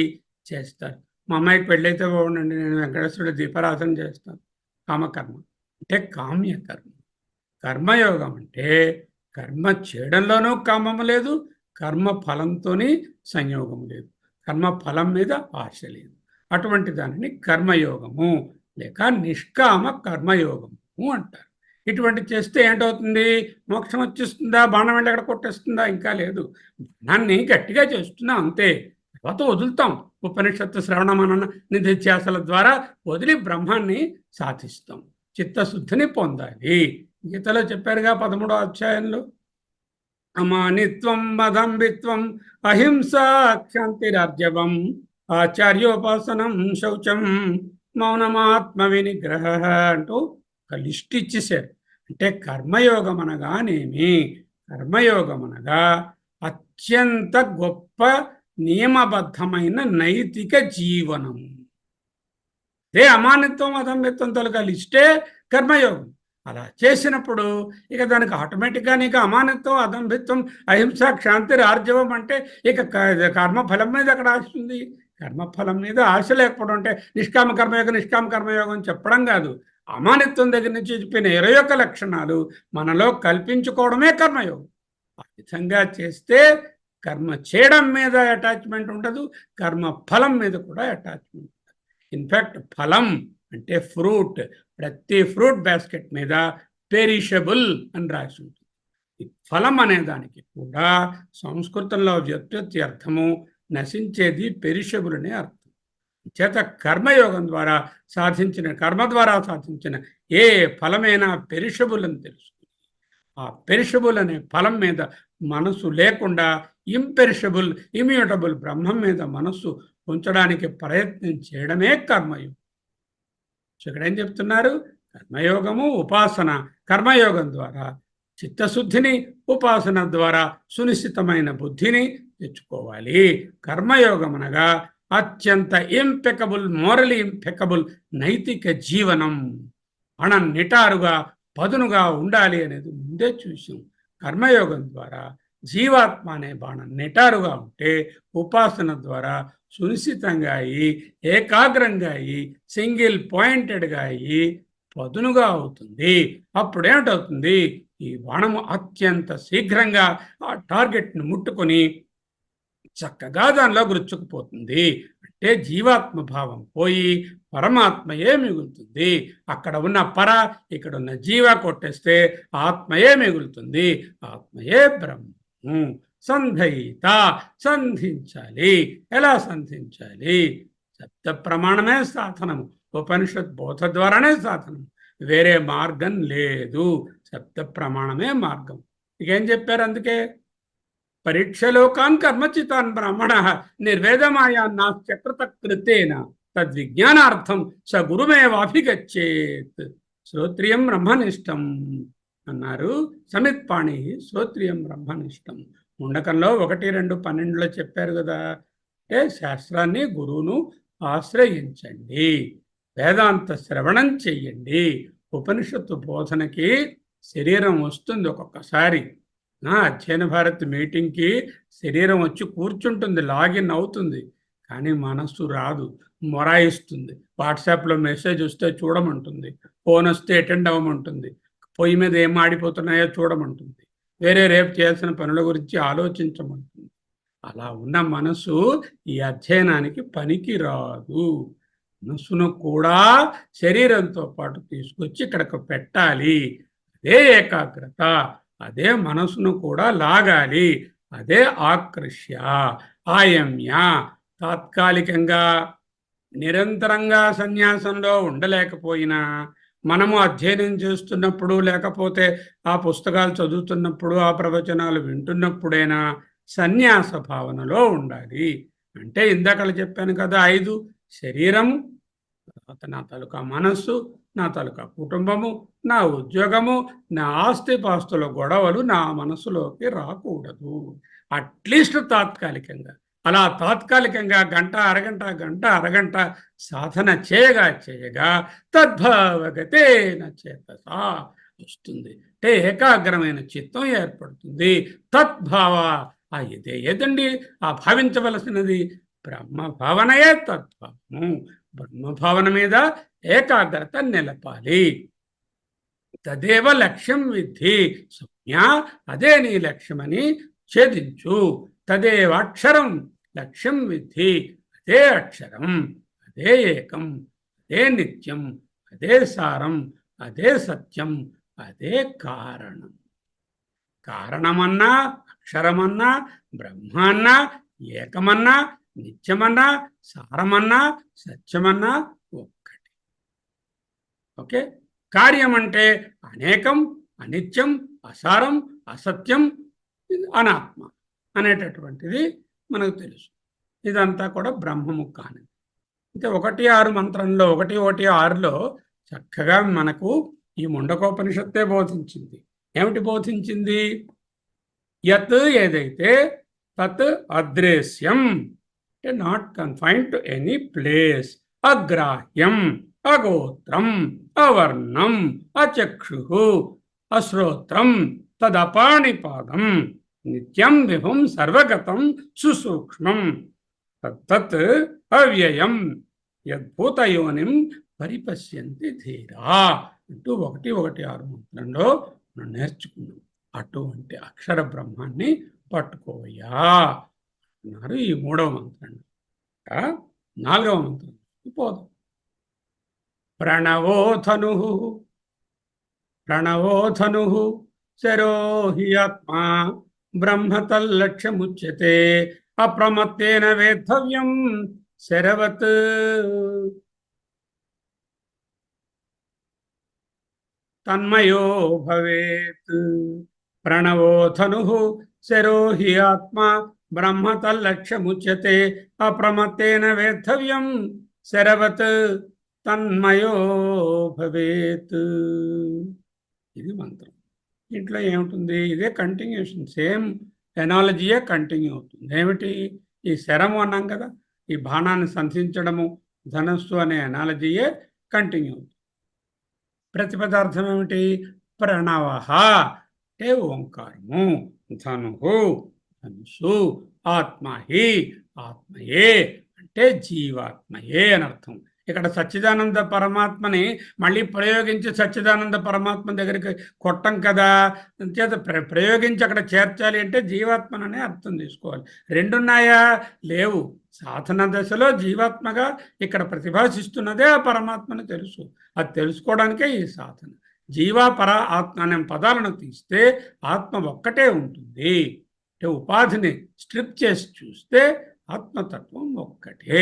Speaker 1: చేస్తారు. మా అమ్మాయికి పెళ్ళైతే బాగుండండి, నేను వెంకటేశ్వరుడు దీపారాధన చేస్తాను, కామకర్మ అంటే కామ్యకర్మ. కర్మయోగం అంటే కర్మ చేయడంలోనూ కామము లేదు, కర్మ ఫలంతోని సంయోగం లేదు, కర్మ ఫలం మీద ఆశ లేదు. అటువంటి దానిని కర్మయోగము లేక నిష్కామ కర్మయోగము అంటారు. ఇటువంటి చేస్తే ఏంటవుతుంది? మోక్షం వచ్చేస్తుందా? బాణం వెళ్ళి అక్కడ కొట్టేస్తుందా? ఇంకా లేదు. బాణాన్ని గట్టిగా చేస్తున్నాం అంతే, తర్వాత వదులుతాం. ఉపనిషత్తు శ్రవణ మనన నిధిధ్యాసల ద్వారా వదిలి బ్రహ్మాన్ని సాధిస్తాం. చిత్తశుద్ధిని పొందాలి. గీతలో చెప్పారుగా 13వ అధ్యాయంలో, అమానిత్వం మదంబిత్వం అహింసా క్షాంతిరార్జవం ఆచార్యోపాసనం శౌచం మౌనమాత్మ వినిగ్రహ అంటూ ఒక లిస్ట్ ఇచ్చేశారు. అంటే కర్మయోగం అనగానేమి? కర్మయోగం అనగా అత్యంత గొప్ప నియమబద్ధమైన నైతిక జీవనం. అదే అమానిత్వం అదంబిత్వం తొలగా లిస్టే కర్మయోగం. అలా చేసినప్పుడు ఇక దానికి ఆటోమేటిక్గా నీకు అమానిత్వం అదంభిత్వం అహింస క్షాంతి ఆర్జవం అంటే ఇక కర్మఫలం మీద అక్కడ ఆశ ఉంది. కర్మఫలం మీద ఆశ లేకపోవడం అంటే నిష్కామ కర్మయోగం నిష్కామ కర్మయోగం చెప్పడం కాదు. అమానిత్వం దగ్గర నుంచి చెప్పిన 21 లక్షణాలు మనలో కల్పించుకోవడమే కర్మయోగం. ఆ విధంగా చేస్తే కర్మ చేయడం మీద అటాచ్మెంట్ ఉండదు, కర్మ ఫలం మీద కూడా అటాచ్మెంట్ ఉండదు. ఇన్ఫ్యాక్ట్ ఫలం అంటే ఫ్రూట్, ప్రతి ఫ్రూట్ బాస్కెట్ మీద పెరిషబుల్ అని రాసి ఉంటుంది. ఈ ఫలం అనే దానికి కూడా సంస్కృతంలో వ్యుత్పత్తి అర్థము నశించేది, పెరిషబుల్ అనే అర్థం. చేత కర్మయోగం ద్వారా కర్మ ద్వారా సాధించిన ఏ ఫలమైనా పెరిషబుల్ అని తెలుస్తుంది. ఆ పెరిషబుల్ అనే ఫలం మీద మనసు లేకుండా ఇంపెరిషబుల్ ఇమ్యూటబుల్ బ్రహ్మం మీద మనస్సు ఉంచడానికి ప్రయత్నం చేయడమే కర్మయోగం. ఇక్కడ ఏం చెప్తున్నారు? కర్మయోగము ఉపాసన. కర్మయోగం ద్వారా చిత్తశుద్ధిని, ఉపాసన ద్వారా సునిశ్చితమైన బుద్ధిని తెచ్చుకోవాలి. కర్మయోగం అనగా అత్యంత ఇంపెకబుల్, మోరలీ ఇంపెకబుల్ నైతిక జీవనం. నిటారుగా పదునుగా ఉండాలి అనేది ముందే చూసాం. కర్మయోగం ద్వారా జీవాత్మ అనే బాణం నిటారుగా ఉంటే ఉపాసన ద్వారా సునిశ్చితంగా అయ్యి, ఏకాగ్రంగా అయ్యి, సింగిల్ పాయింటెడ్గా అయ్యి పదునుగా అవుతుంది. అప్పుడేమిటవుతుంది? ఈ బాణము అత్యంత శీఘ్రంగా ఆ టార్గెట్ను ముట్టుకొని చక్కగా దానిలో గుర్చుకుపోతుంది. అంటే జీవాత్మ భావం పోయి పరమాత్మయే మిగులుతుంది. అక్కడ ఉన్న పర, ఇక్కడ ఉన్న జీవ కొట్టేస్తే ఆత్మయే మిగులుతుంది. ఆత్మయే బ్రహ్మము. సంధయిత, సంధించాలి. ఎలా సంధించాలి? శబ్ద ప్రమాణమే సాధనము. ఉపనిషత్ బోధ ద్వారానే సాధనం, వేరే మార్గం లేదు. శబ్ద ప్రమాణమే మార్గం. ఇకేం చెప్పారు? అందుకే పరీక్షలోకాన్ కర్మచితాన్ బ్రాహ్మణ నిర్వేదమాయాన్నాశ్చక్రత కృతేన తద్విజ్ఞానార్థం స గురుమేవాభిగచ్చేత్. శ్రోత్రియం బ్రహ్మనిష్టం అన్నారు సమిత్పాణి. శ్రోత్రియం బ్రహ్మనిష్టం ముండకంలో 1, 2, 12లో చెప్పారు కదా. అంటే శాస్త్రాన్ని, గురువును ఆశ్రయించండి, వేదాంత శ్రవణం చెయ్యండి. ఉపనిషత్తు బోధనకి శరీరం వస్తుంది ఒక్కొక్కసారి. అధ్యయన భారత్ మీటింగ్కి శరీరం వచ్చి కూర్చుంటుంది, లాగిన్ అవుతుంది, కానీ మనస్సు రాదు, మొరాయిస్తుంది. వాట్సాప్లో మెసేజ్ వస్తే చూడమంటుంది, ఫోన్ వస్తే అటెండ్ అవ్వమంటుంది, పొయ్యి మీద ఏం ఆడిపోతున్నాయో చూడమంటుంది, వేరే రేపు చేయాల్సిన పనుల గురించి ఆలోచించమంటుంది. అలా ఉన్న మనసు ఈ అధ్యయనానికి పనికి రాదు. మనస్సును కూడా శరీరంతో పాటు తీసుకొచ్చి ఇక్కడికి పెట్టాలి. అదే ఏకాగ్రత, అదే మనసును కూడా లాగాలి, అదే ఆకృష్య, ఆయమ్య. తాత్కాలికంగా నిరంతరంగా సన్యాసంలో ఉండలేకపోయినా మనము అధ్యయనం చేస్తున్నప్పుడు, లేకపోతే ఆ పుస్తకాలు చదువుతున్నప్పుడు, ఆ ప్రవచనాలు వింటున్నప్పుడైనా సన్యాస భావనలో ఉండాలి. అంటే ఇందాక చెప్పాను కదా, 5: శరీరం, తర్వాత నా తాలూకా మనస్సు, నా తాలూకా కుటుంబము, నా ఉద్యోగము, నా ఆస్తిపాస్తుల గొడవలు నా మనసులోకి రాకూడదు. అట్లీస్ట్ తాత్కాలికంగా. అలా తాత్కాలికంగా గంట అరగంట సాధన చేయగా తద్భావగతేన చేతసా వస్తుంది. అంటే ఏకాగ్రమైన చిత్తం ఏర్పడుతుంది. తద్భావ ఏదండి ఆ భావించవలసినది? బ్రహ్మభావనయే తత్వము. బ్రహ్మభావన మీద ఏకాగ్రత నిలపాలి. తదేవ లక్ష్యం విద్ధి సౌమ్య, అదే నీ లక్ష్యమని ఛేదించు. తదేవ అక్షరం లక్ష్యం విద్ధి, అదే అక్షరం, అదే ఏకం, అదే నిత్యం, అదే సారం, అదే సత్యం, అదే కారణం. కారణమన్నా, అక్షరమన్నా, బ్రహ్మ అన్నా, ఏకమన్నా, నిత్యమన్నా, సారమన్నా, సత్యమన్నా ఒక్కటి. ఓకే. కార్యం అంటే అనేకం, అనిత్యం, అసారం, అసత్యం, అనాత్మ అనేటటువంటిది మనకు తెలుసు. ఇదంతా కూడా బ్రహ్మము కానిది. అయితే 1:6 మంత్రంలో 1:6లో చక్కగా మనకు ఈ ముండకోపనిషత్తే బోధించింది. ఏమిటి బోధించింది? యత్ ఏదైతే, తత్ అద్రేశ్యం, అంటే not confined to any place, అగ్రాహ్యం, అగోత్రం, అవర్ణం, అచక్షు, అశ్రోత్రం, తదపాణిపాదం, నిత్యం విభుం సర్వగతం సుసూక్ష్మం, తత్ అవ్యయం యద్భూతయోనిం పరిపశ్యంతి ధీరా అంటూ 1:6 మంత్రంలో మనం నేర్చుకున్నాం. అటువంటి అక్షర బ్రహ్మాన్ని పట్టుకోవయ్యా అన్నారు ఈ 3వ మంత్రం. 4వ మంత్రం పోదాం. ప్రణవోధను శరో హి ఆత్మా బ్రహ్మ తల్లక్ష్యముచ్యతే అప్రమత్తేన వేద్ధవ్యం శరవత్. తన్మయో భవేత్. ప్రణవోధను శరో హి ఆత్మా బ్రహ్మ తల్లక్ష్యముచ్యతే అప్రమత్తేన వేద్ధవ్యం శరవత్ తన్మయో భవేత్. ఇది మంత్రం. ఇంట్లో ఏముంటుంది? ఇదే కంటిన్యూషన్, సేమ్ ఎనాలజీయే కంటిన్యూ అవుతుంది. ఏమిటి? ఈ శరము అన్నాం కదా, ఈ బాణాన్ని సంధించడము, ధనస్సు అనే ఎనాలజీయే కంటిన్యూ అవుతుంది. ప్రతిపదార్థం ఏమిటి? ప్రణవ అంటే ఓంకారము, ధనుహు ధనుసు, ఆత్మహి ఆత్మయే అంటే జీవాత్మయే అని అర్థం. ఇక్కడ సచ్చిదానంద పరమాత్మని మళ్ళీ ప్రయోగించి సచ్చిదానంద పరమాత్మ దగ్గరికి కొట్టం కదా, చేత ప్రయోగించి అక్కడ చేర్చాలి అంటే జీవాత్మననే అర్థం తీసుకోవాలి. రెండున్నాయా? లేవు. సాధన దశలో జీవాత్మగా ఇక్కడ ప్రతిభాసిస్తున్నదే ఆ పరమాత్మని తెలుసు. అది తెలుసుకోవడానికే ఈ సాధన. జీవ పర ఆత్మ అనే పదాలను తీస్తే ఆత్మ ఒక్కటే ఉంటుంది. అంటే ఉపాధిని స్ట్రిప్ చేసి చూస్తే ఆత్మతత్వం ఒక్కటే.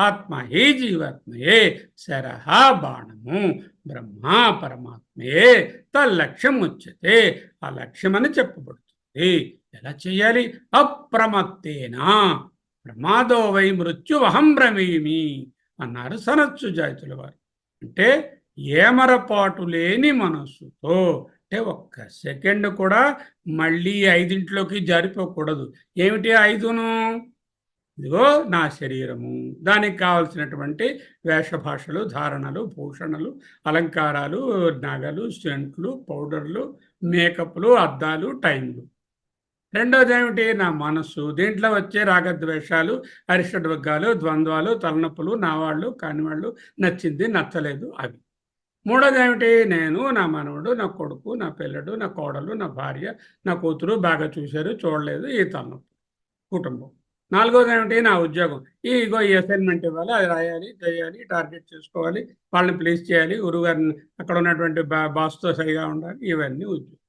Speaker 1: ఆత్మ హే జీవాత్మయే, శరహ బాణము, బ్రహ్మ పరమాత్మయే, తల్లక్ష్యం ఉచ్యతే, ఆ లక్ష్యమని చెప్పబడుతుంది. ఎలా చేయాలి? అప్రమత్తేనా ప్రమాదో వై మృత్యువహం బ్రవీమి అన్నారు సనత్సుజాతుల వారు. అంటే ఏమరపాటు లేని మనస్సుతో, అంటే ఒక్క సెకండ్ కూడా మళ్ళీ 5 జారిపోకూడదు. ఏమిటి 5ను? ఇదిగో నా శరీరము, దానికి కావలసినటువంటి వేషభాషలు, ధారణలు, భూషణలు, అలంకారాలు, నగలు, సెంట్లు, పౌడర్లు, మేకప్లు, అద్దాలు, టైంలు. రెండోది ఏమిటి? నా మనస్సు, దీంట్లో వచ్చే రాగద్వేషాలు, అరిషడ్వర్గాలు, ద్వంద్వాలు, తలనొప్పులు, నావాళ్ళు కానివాళ్ళు, నచ్చింది నచ్చలేదు అవి. మూడోది ఏమిటి? నేను, నా మనవడు, నా కొడుకు, నా పిల్లడు, నా కోడలు, నా భార్య, నా కూతురు బాగా చూశారు, చూడలేదు, ఈ తలనొప్పి కుటుంబం. నాలుగోది ఏమిటి? నా ఉద్యోగం. ఈ అసైన్మెంట్ ఇవ్వాలి, అది రాయాలి, చేయాలి, టార్గెట్ చేసుకోవాలి, వాళ్ళని ప్లీజ్ చేయాలి, గురువుగారిని అక్కడ ఉన్నటువంటి బాస్తో సరిగా ఉండాలి, ఇవన్నీ ఉద్యోగం.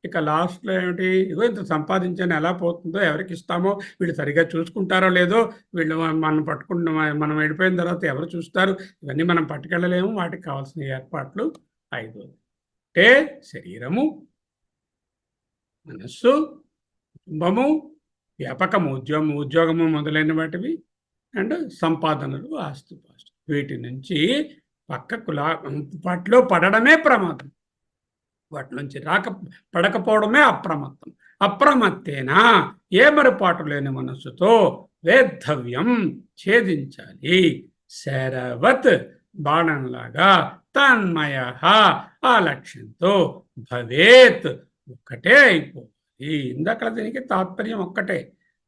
Speaker 1: ఇక లాస్ట్లో ఏమిటి? ఇంత సంపాదించాను ఎలా పోతుందో, ఎవరికి ఇస్తామో, వీళ్ళు సరిగా చూసుకుంటారో లేదో, వీళ్ళు మనం పట్టుకుంటున్న మనం వెళ్ళిపోయిన తర్వాత ఎవరు చూస్తారు, ఇవన్నీ మనం పట్టుకెళ్ళలేము. వాటికి కావాల్సిన ఏర్పాట్లు 5. అంటే శరీరము, మనస్సు, కుటుంబము, వ్యాపకము, ఉద్యోగము మొదలైన వాటివి, అండ్ సంపాదనలు, ఆస్తిపాస్తులు. వీటి నుంచి పక్కకు వాటిలో పడడమే ప్రమాదం, వాటి నుంచి పడకపోవడమే అప్రమత్తం. అప్రమత్తేనా ఏమరపాటు లేని మనస్సుతో వేద్ధవ్యం ఛేదించాలి. శరవత్ బాణంలాగా తన్మయ ఆ లక్ష్యంతో భవేత్ ఒక్కటే అయిపోవాలి. ఇందాక దీనికి తాత్పర్యం ఒక్కటే,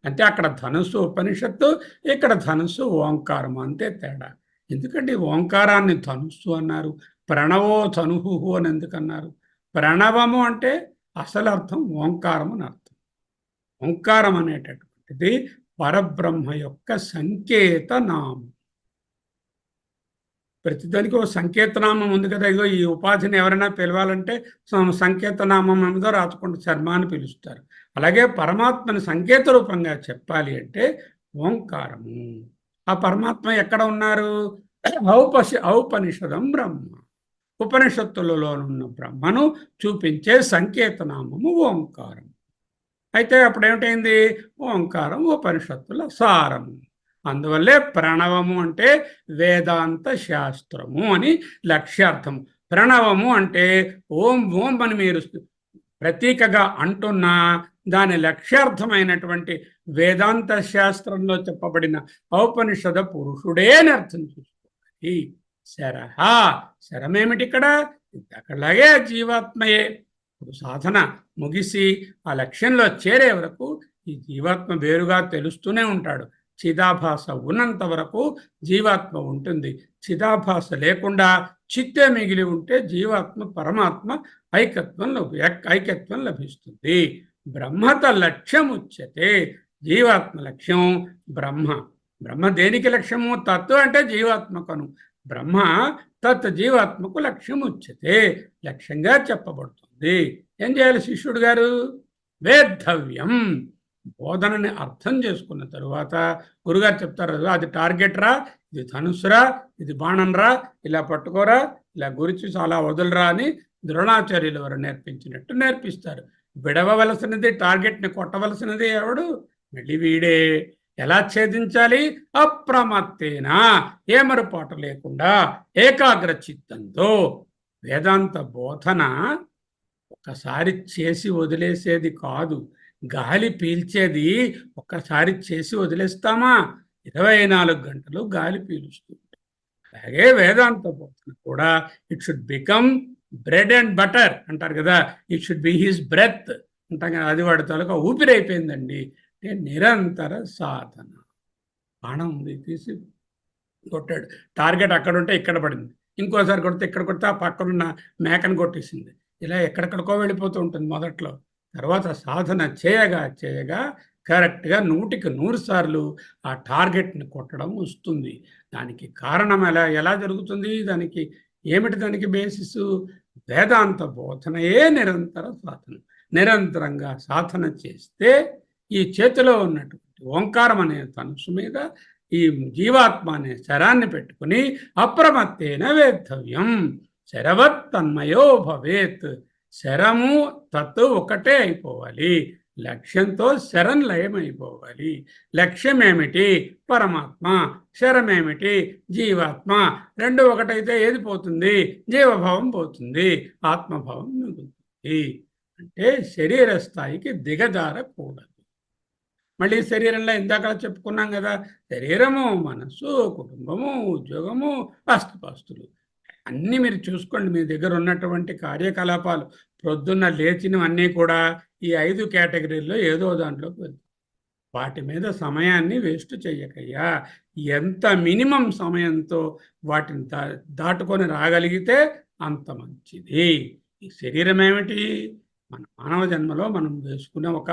Speaker 1: అంటే అక్కడ ధనుస్సు ఉపనిషత్తు, ఇక్కడ ధనుస్సు ఓంకారం, అంతే తేడా. ఎందుకంటే ఓంకారాన్ని ధనుస్సు అన్నారు, ప్రణవో ధనుహు అని ఎందుకన్నారు? ప్రణవము అంటే అసలు అర్థం ఓంకారం అని అర్థం. ఓంకారం అనేటటువంటిది పరబ్రహ్మ యొక్క సంకేత నామం. ప్రతిదానికి ఒక సంకేతనామం ఉంది కదా. ఇగో ఈ ఉపాధిని ఎవరైనా పిలవాలంటే సంకేతనామం ఏమిదో రాచకొండ శర్మ అని పిలుస్తారు. అలాగే పరమాత్మని సంకేత రూపంగా చెప్పాలి అంటే ఓంకారము. ఆ పరమాత్మ ఎక్కడ ఉన్నారు? ఔపనిషదం బ్రహ్మ, ఉపనిషత్తులలోనున్న బ్రహ్మను చూపించే సంకేతనామము ఓంకారం. అయితే అప్పుడు ఏమిటైంది? ఓంకారం ఉపనిషత్తుల సారము. అందువల్లే ప్రణవము అంటే వేదాంత శాస్త్రము అని లక్ష్యార్థము. ప్రణవము అంటే ఓం ఓం అని మీరు ప్రతీకగా అంటున్నా దాని లక్ష్యార్థమైనటువంటి వేదాంత శాస్త్రంలో చెప్పబడిన ఔపనిషద పురుషుడే అని అర్థం చేసుకోవాలి. శరహ, శరమేమిటి ఇక్కడ? అక్కడలాగే జీవాత్మయే. ఇప్పుడు సాధన ముగిసి ఆ లక్ష్యంలో చేరే వరకు ఈ జీవాత్మ వేరుగా తెలుస్తూనే ఉంటాడు. చిదాభాస ఉన్నంత వరకు జీవాత్మ ఉంటుంది. చిదాభాస లేకుండా చిత్తే మిగిలి ఉంటే జీవాత్మ పరమాత్మ ఐక్యత్వం లభిస్తుంది. బ్రహ్మత లక్ష్యం ఉచ్యతే. జీవాత్మ లక్ష్యం బ్రహ్మ. బ్రహ్మ దేనికి లక్ష్యము? తత్వ అంటే జీవాత్మకను. బ్రహ్మ తత్ జీవాత్మకు లక్ష్యం ఉచ్యతే, లక్ష్యంగా చెప్పబడుతుంది. ఏం చేయాలి శిష్యుడు గారు? వేద్ధవ్యం. బోధనని అర్థం చేసుకున్న తరువాత గురుగారు చెప్తారు, అది టార్గెట్ రా, ఇది ధనుసురా, ఇది బాణం రా, ఇలా పట్టుకోరా, ఇలా గురించి చాలా వదులురా అని ద్రోణాచార్యులు వారు నేర్పించినట్టు నేర్పిస్తారు. విడవవలసినది, టార్గెట్ని కొట్టవలసినది ఎవడు? మళ్ళీ వీడే. ఎలా ఛేదించాలి? అప్రమత్తేనా, ఏమరపాటు లేకుండా ఏకాగ్ర చిత్తంతో. వేదాంత బోధన ఒకసారి చేసి వదిలేసేది కాదు. గాలి పీల్చేది ఒక్కసారి చేసి వదిలేస్తామా? 24 గంటలు గాలి పీలుస్తుంది. అలాగే వేదాంత బోధన కూడా it should become bread and butter అంటారు కదా. It should be his breath అంటాం కదా. అది వాడి తాలూకా ఊపిరైపోయిందండి. అంటే నిరంతర సాధన. బాణం ఉంది, తీసి కొట్టాడు. టార్గెట్ అక్కడ ఉంటే ఇక్కడ పడింది, ఇంకోసారి కొడితే ఇక్కడ కొడితే ఆ పక్కనున్న మేకను కొట్టేసింది. ఇలా ఎక్కడెక్కడికో వెళ్ళిపోతూ ఉంటుంది మొదట్లో. తర్వాత సాధన చేయగా చేయగా కరెక్ట్గా 100కి 100 సార్లు ఆ టార్గెట్ని కొట్టడం వస్తుంది. దానికి కారణం ఎలా జరుగుతుంది? దానికి ఏమిటి? దానికి బేసిస్ వేదాంత బోధనయే నిరంతర సాధన. నిరంతరంగా సాధన చేస్తే ఈ చేతిలో ఉన్నటువంటి ఓంకారం అనే ధనుసు మీద ఈ జీవాత్మ అనే శరాన్ని పెట్టుకుని అప్రమత్తేన వేద్ధవ్యం. శరవత్ తన్మయో భవేత్. శరము తత్తు ఒకటే అయిపోవాలి. లక్ష్యంతో శరం లయమైపోవాలి. లక్ష్యం ఏమిటి? పరమాత్మ. శరమేమిటి? జీవాత్మ. రెండు ఒకటైతే ఏది పోతుంది? జీవభావం పోతుంది, ఆత్మభావం మిగులుతుంది. అంటే శరీర స్థాయికి దిగజారకూడదు. మళ్ళీ శరీరంలో ఇందాక చెప్పుకున్నాం కదా, శరీరము, మనస్సు, కుటుంబము, ఉద్యోగము, ఆస్తిపాస్తులు అన్నీ మీరు చూసుకోండి. మీ దగ్గర ఉన్నటువంటి కార్యకలాపాలు ప్రొద్దున్న లేచినవన్నీ కూడా ఈ 5 కేటగిరీల్లో ఏదో దాంట్లోకి వెళ్తాయి. వాటి మీద సమయాన్ని వేస్ట్ చెయ్యకయ్యా. ఎంత మినిమం సమయంతో వాటిని దాటుకొని రాగలిగితే అంత మంచిది. ఈ శరీరం ఏమిటి? మన మానవ జన్మలో మనం వేసుకునే ఒక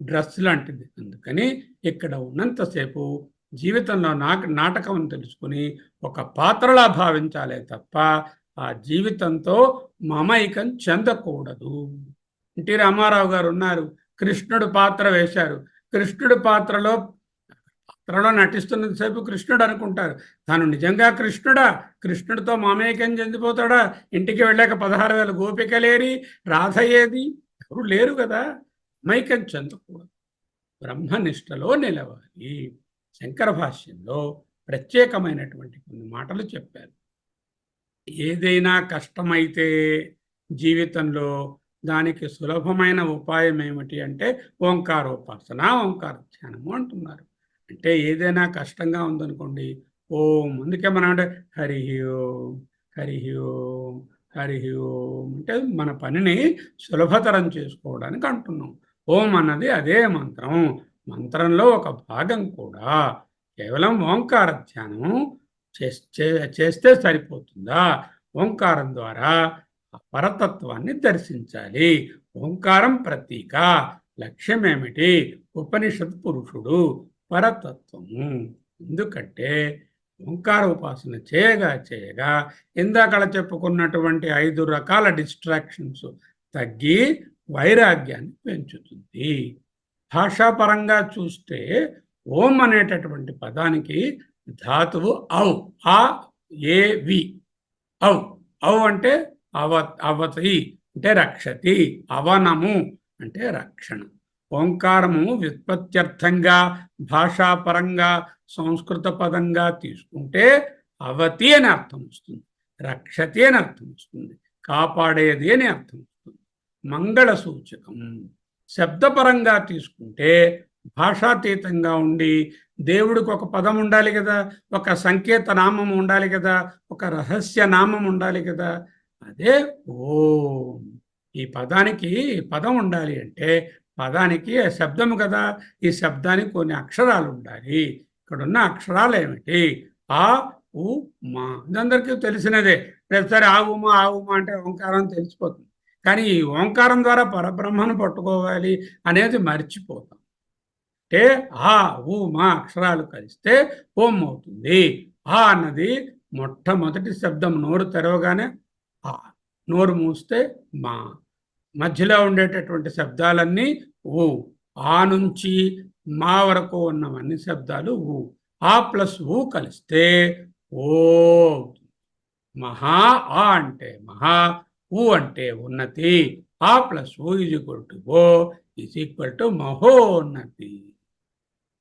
Speaker 1: డ్రెస్ లాంటిది. అందుకని ఇక్కడ ఉన్నంతసేపు జీవితంలో నాటకం తెలుసుకుని ఒక పాత్రలా భావించాలే తప్ప ఆ జీవితంతో మమైకం చెందకూడదు. ఎన్టీ రామారావు గారు ఉన్నారు, కృష్ణుడు పాత్ర వేశారు. కృష్ణుడి పాత్రలో నటిస్తున్నంతసేపు కృష్ణుడు అనుకుంటారు. తాను నిజంగా కృష్ణుడా? కృష్ణుడితో మమైకం చెందిపోతాడా? ఇంటికి వెళ్ళాక 16,000 గోపికలేరి, రాధ ఏది? ఎవరు లేరు కదా. మమైకం చెందకూడదు, బ్రహ్మనిష్టలో నిలవాలి. శంకర భాష్యంలో ప్రత్యేకమైనటువంటి కొన్ని మాటలు చెప్పారు. ఏదైనా కష్టమైతే జీవితంలో దానికి సులభమైన ఉపాయం ఏమిటి అంటే ఓంకారోపాసన, ఓంకార ధ్యానము అంటున్నారు. అంటే ఏదైనా కష్టంగా ఉందనుకోండి, ఓం, అందుకే మనం అంటే హరి ఓం, హరి ఓం, హరి ఓం అంటే మన పనిని సులభతరం చేసుకోవడానికి అంటున్నాం. ఓం అన్నది అదే మంత్రం, మంత్రంలో ఒక భాగం కూడా. కేవలం ఓంకార ధ్యానం చేస్తే సరిపోతుందా? ఓంకారం ద్వారా పరతత్వాన్ని దర్శించాలి. ఓంకారం ప్రతీక, లక్ష్యం ఏమిటి? ఉపనిషత్ పురుషుడు, పరతత్వము. ఎందుకంటే ఓంకార ఉపాసన చేయగా చేయగా ఇందాకలా చెప్పుకున్నటువంటి 5 రకాల డిస్ట్రాక్షన్స్ తగ్గి వైరాగ్యాన్ని పెంచుతుంది. భాషాపరంగా చూస్తే ఓం అనేటటువంటి పదానికి ధాతువు ఔ, ఆ ఏ వి. ఔ ఔ అంటే అవతి అంటే రక్షతి, అవనము అంటే రక్షణ. ఓంకారము వ్యుత్పత్త్యర్థంగా భాషాపరంగా సంస్కృత పదంగా తీసుకుంటే అవతి అని అర్థం వస్తుంది, రక్షతి అని అర్థం వస్తుంది, కాపాడేది అని అర్థం వస్తుంది, మంగళ సూచకం. శబ్దపరంగా తీసుకుంటే భాషాతీతంగా ఉండి దేవుడికి ఒక పదం ఉండాలి కదా, ఒక సంకేత నామం ఉండాలి కదా, ఒక రహస్య నామం ఉండాలి కదా, అదే ఓం. ఈ పదానికి పదం ఉండాలి అంటే పదానికి శబ్దము కదా, ఈ శబ్దానికి కొన్ని అక్షరాలు ఉండాలి. ఇక్కడున్న అక్షరాలు ఏమిటి? ఆ, ఉ, మా. ఇదందరికీ తెలిసినదే. రేపుసారి ఆ ఉమా అంటే ఓంకారం తెలిసిపోతుంది. కానీ ఈ ఓంకారం ద్వారా పరబ్రహ్మను పట్టుకోవాలి అనేది మర్చిపోతాం. అంటే ఆ, ఉ, మా అక్షరాలు కలిస్తే ఓం అవుతుంది. ఆ అన్నది మొట్టమొదటి శబ్దం, నోరు తెరవగానే ఆ, నోరు మూస్తే మా. మధ్యలో ఉండేటటువంటి శబ్దాలన్నీ ఊ. ఆ నుంచి మా వరకు ఉన్నవన్నీ శబ్దాలు ఊ. ఆ ప్లస్ ఊ కలిస్తే ఓ. మహా, ఆ అంటే మహా, ఊ అంటే ఉన్నతి, ఆ ప్లస్ ఊ ఈజ్ ఈక్వల్ టు ఓ ఈజ్ ఈక్వల్ టు మహోన్నతి.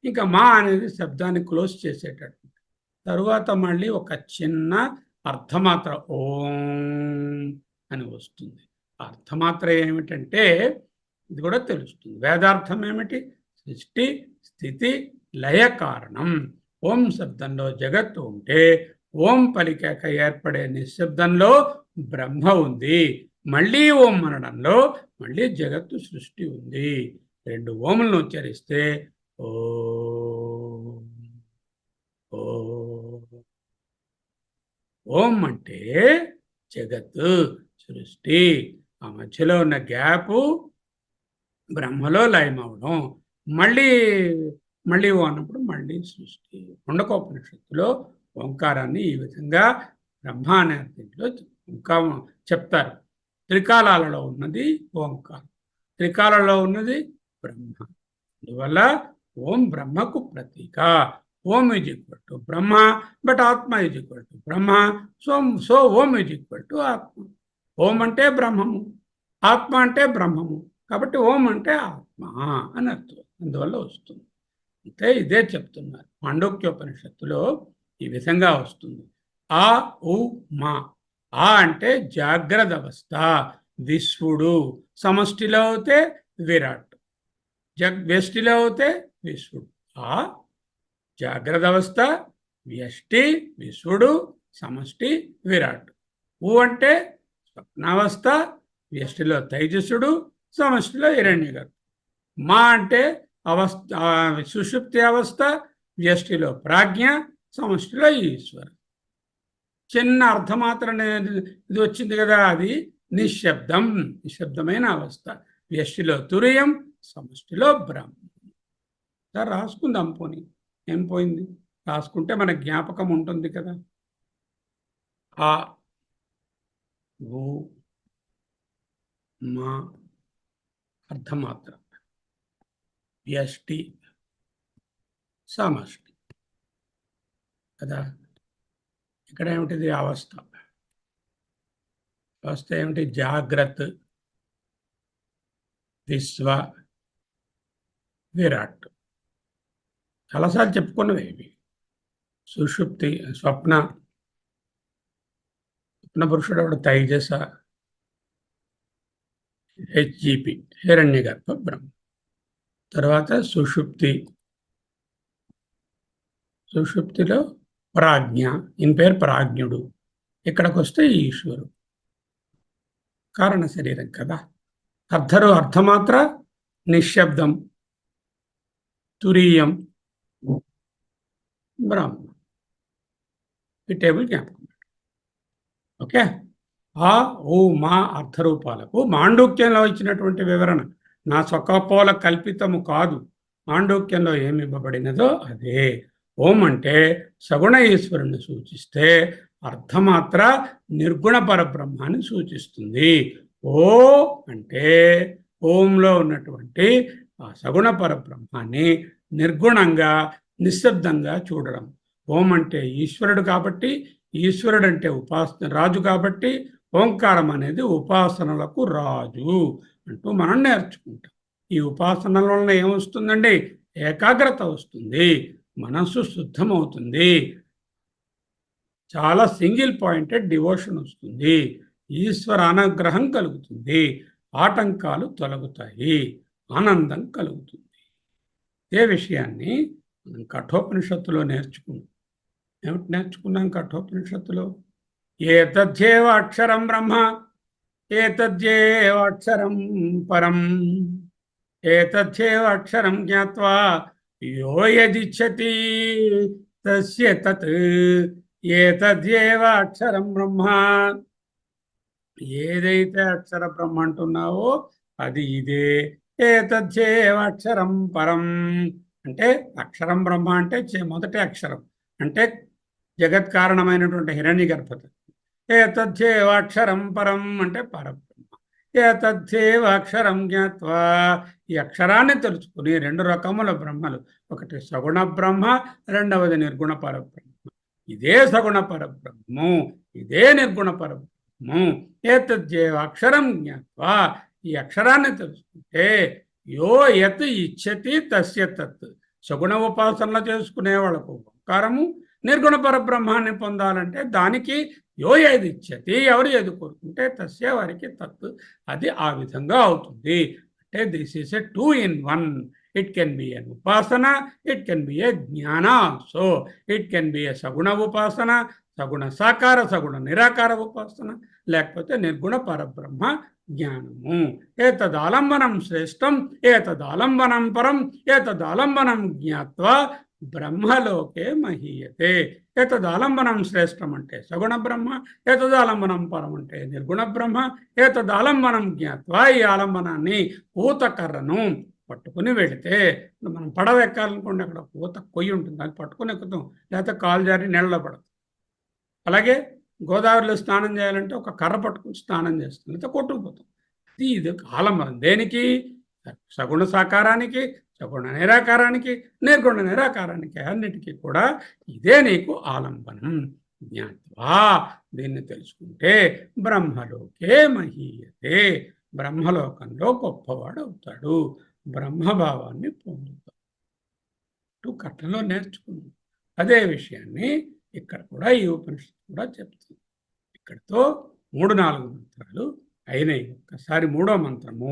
Speaker 1: ఇంకా మా అనేది శబ్దాన్ని క్లోజ్ చేసేటట్టు. తరువాత మళ్ళీ ఒక చిన్న అర్థమాత్ర ఓం అని వస్తుంది. అర్థమాత్ర ఏమిటంటే ఇది కూడా తెలుస్తుంది. వేదార్థం ఏమిటి? సృష్టి, స్థితి, లయ కారణం. ఓం శబ్దంలో జగత్తు ఉంటే ఓం పలికాక ఏర్పడే నిశ్శబ్దంలో బ్రహ్మ ఉంది. మళ్ళీ ఓం అనడంలో మళ్ళీ జగత్తు సృష్టి ఉంది. 2 ఓములను ఉచ్చరిస్తే ఓ, ఓ. ఓం అంటే జగత్తు సృష్టి, ఆ మధ్యలో ఉన్న గ్యాపు బ్రహ్మలో లయమవడం, మళ్ళీ మళ్ళీ ఓ అన్నప్పుడు మళ్ళీ సృష్టి. ముండకోపనిషత్తులో ఓంకారాన్ని ఈ విధంగా బ్రహ్మ అనే దీంట్లో ఇంకా చెప్తారు. త్రికాలాలలో ఉన్నది ఓంకారం, త్రికాలలో ఉన్నది బ్రహ్మ. అందువల్ల ఓం బ్రహ్మకు ప్రతీక. Om is equal to Brahma, but atma is equal to Brahma. So Om is equal to atma. Om అంటే బ్రహ్మము, ఆత్మ అంటే బ్రహ్మము, కాబట్టి ఓం అంటే ఆత్మ అని అర్థం. అందువల్ల వస్తుంది. అంటే ఇదే చెప్తున్నారు మాండూక్యోపనిషత్తులో ఈ విధంగా వస్తుంది. ఆ, ఉ, మా. ఆ అంటే జాగ్రత్త అవస్థ, విశ్వడు. సమష్టిలో అవుతే విరాట్, వ్యష్టిలో అవుతే విశ్వడు. ఆ జాగ్రత్త అవస్థ, వ్యష్టి విశ్వడు, సమష్టి విరాట్. ఊ అంటే స్వప్నావస్థ, వ్యష్టిలో తైజసుడు, సమష్టిలో హిరణ్యగర్భుడు. మా అంటే సుషుప్తి అవస్థ, వ్యష్టిలో ప్రాజ్ఞ, సమష్టిలో ఈశ్వర. చిన్న అర్థమాత్ర ఇది వచ్చింది కదా, అది నిశ్శబ్దం, నిశ్శబ్దమైన అవస్థ. వ్యష్టిలో తురియం, సమష్టిలో బ్రహ్మ. రాసుకుందాం, పోనీ ఏం పోయింది, రాసుకుంటే మన జ్ఞాపకం ఉంటుంది కదా. ఆ, ఊ, మా అర్థమాత్ర, వ్యష్టి, సమష్టి కదా. ఇక్కడ ఏమిటిది? అవస్థ. అవస్థ ఏమిటి? జాగ్రత్త, విశ్వ, విరాట్. చాలాసార్లు చెప్పుకున్నవి ఇవి. సుషుప్తి స్వప్న స్వప్న పురుషుడు ఎవడు? తైజస, హెచ్జిపి, హిరణ్యగర్భ బ్రహ్మ. తర్వాత సుషుప్తి, సుషుప్తిలో ప్రాజ్ఞ, ఈయన పేరు ప్రాజ్ఞుడు. ఇక్కడికి వస్తే ఈశ్వరుడు, కారణ శరీరం కదా. అర్ధమాత్ర నిశ్శబ్దం, తురీయం, బ్రహ్మ. ఈ టేబుల్ జ్ఞాపకం. ఓకే. ఆ ఓ మా అర్థరూపాలకు మాండూక్యంలో ఇచ్చినటువంటి వివరణ నా స్వకపోల కల్పితము కాదు. మాండూక్యంలో ఏమి ఇవ్వబడినదో అదే. ఓం అంటే సగుణ ఈశ్వరుని సూచిస్తే అర్థమాత్ర నిర్గుణ పరబ్రహ్మాన్ని సూచిస్తుంది. ఓ అంటే ఓంలో ఉన్నటువంటి ఆ సగుణ పరబ్రహ్మాన్ని నిర్గుణంగా నిశ్శబ్దంగా చూడడం. ఓం అంటే ఈశ్వరుడు కాబట్టి, ఈశ్వరుడు అంటే ఉపాసన రాజు కాబట్టి ఓంకారం అనేది ఉపాసనలకు రాజు అంటూ మనం నేర్చుకుంటాం. ఈ ఉపాసనల వలన ఏమొస్తుందండి? ఏకాగ్రత వస్తుంది, మనస్సు శుద్ధమవుతుంది, చాలా సింగిల్ పాయింటెడ్ డివోషన్ వస్తుంది, ఈశ్వర అనుగ్రహం కలుగుతుంది, ఆటంకాలు తొలగుతాయి, ఆనందం కలుగుతుంది. ఏ విషయాన్ని మనం కఠోపనిషత్తులో నేర్చుకున్నాం. ఏమిటి నేర్చుకున్నాం కఠోపనిషత్తులో? ఏతద్యేవ అక్షరం బ్రహ్మ, ఏతద్యేవ అక్షరం పరం, ఏతద్యేవ అక్షరం జ్ఞాత్వా యో యదిచ్ఛతి తస్య తత్. ఏతద్యేవ అక్షరం బ్రహ్మ, ఏదైతే అక్షర బ్రహ్మ అంటున్నావో అది ఇదే. ఏతద్యేవ అక్షరం పరం అంటే అక్షరం బ్రహ్మ అంటే మొదటి అక్షరం అంటే జగత్ కారణమైనటువంటి హిరణ్య గర్భత. ఏతద్యేవ అక్షరం పరం అంటే పరబ్రహ్మ. ఏతద్యేవ అక్షరం జ్ఞాత్వా, ఈ అక్షరాన్ని తెలుసుకుని రెండు రకముల బ్రహ్మలు, ఒకటి సగుణ బ్రహ్మ, రెండవది నిర్గుణ పరబ్రహ్మ. ఇదే సగుణ పరబ్రహ్మము, ఇదే నిర్గుణ పరబ్రహ్మము. ఏతద్యేవ అక్షరం జ్ఞాత్వా, ఈ అక్షరాన్ని తెలుసుకుంటే యో యత్ ఇచ్చతి తస్య తత్. సగుణ ఉపాసనలు చేసుకునే వాళ్ళకు ఓంకారము, నిర్గుణ పరబ్రహ్మాన్ని పొందాలంటే దానికి యో ఏది ఇచ్చతి, ఎవరు ఏది కోరుకుంటే తస్య వారికి తత్, అది ఆ విధంగా అవుతుంది. అంటే this is a 2 in 1. It can be an upasana, it can be a jnana also. It can be a saguna upasana, సగుణ సాకార, సగుణ నిరాకార ఉపాసన, లేకపోతే నిర్గుణ పరబ్రహ్మ జ్ఞానము. ఏతదాలంబనం శ్రేష్టం, ఏతదాలంబనం పరం, ఏతదాలంబనం జ్ఞాత్వా బ్రహ్మలోకే మహీయతే. ఏతదాలంబనం శ్రేష్టం అంటే సగుణ బ్రహ్మ, ఏతదాలంబనం పరం అంటే నిర్గుణ బ్రహ్మ. ఏతదాలంబనం జ్ఞాత్వా, ఈ ఆలంబనాన్ని పూతకర్రను పట్టుకుని వెళితే, మనం పడవ ఎక్కాలనుకోండి, అక్కడ పూత కొయ్యి ఉంటుంది, అది పట్టుకుని ఎక్కుతాం, లేకపోతే కాలు జారి నీళ్ళలో పడతాం. అలాగే గోదావరిలో స్నానం చేయాలంటే ఒక కర్ర పట్టుకుని స్నానం చేస్తాం, లేకపోతే కొట్టుకుపోతాం. ఇది ఆలంబనం దేనికి? సగుణ సాకారానికి, సగుణ నిరాకారానికి, నిర్గుణ నిరాకారానికి, అన్నిటికీ కూడా ఇదే నీకు ఆలంబనం. జ్ఞాత్వా, దీన్ని తెలుసుకుంటే బ్రహ్మలోకే మహీయతే, బ్రహ్మలోకంలో గొప్పవాడు అవుతాడు, బ్రహ్మభావాన్ని పొందుతాడు. కథలో నేర్చుకున్నాం అదే విషయాన్ని ఇక్కడ కూడా ఈ ఉపనిషత్తు కూడా చెప్తుంది. ఇక్కడితో 3-4 మంత్రాలు అయినాయి. ఒక్కసారి 3వ మంత్రము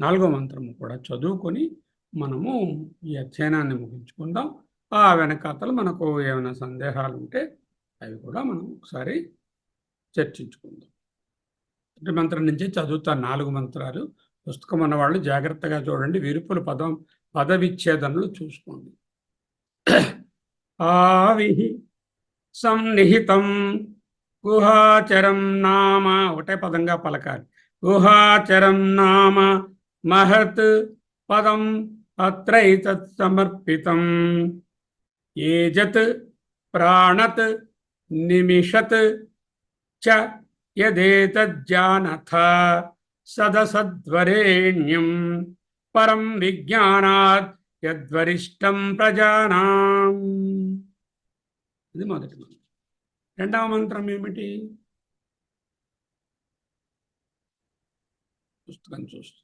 Speaker 1: 4వ మంత్రము కూడా చదువుకొని మనము ఈ అధ్యయనాన్ని ముగించుకుందాం. ఆ వెనకాతలు మనకు ఏమైనా సందేహాలు ఉంటే అవి కూడా మనం ఒకసారి చర్చించుకుందాం. మొదటి మంత్రం నుంచి చదువుతాను 4 మంత్రాలు. పుస్తకం ఉన్నవాళ్ళు జాగ్రత్తగా చూడండి, విరుపులు పద విచ్ఛేదనలు చూసుకోండి. ఆవిహి సంనిహితం గుహాచరం నామ, ఒకటే పదంగా పలకాలి. గుహాచరం నామ మహత్ పదం అత్రైతత్ సమర్పితం. ఏజత్ ప్రాణత్ నిమిషత్ చ యదేతజ్జానథ సదసద్వరేణ్యం పరం విజ్ఞానాత్ యద్వరిష్టం ప్రజానాం. ఇది మొదటి మంత్రం. రెండవ మంత్రం ఏమిటి? పుస్తకం చూస్తూ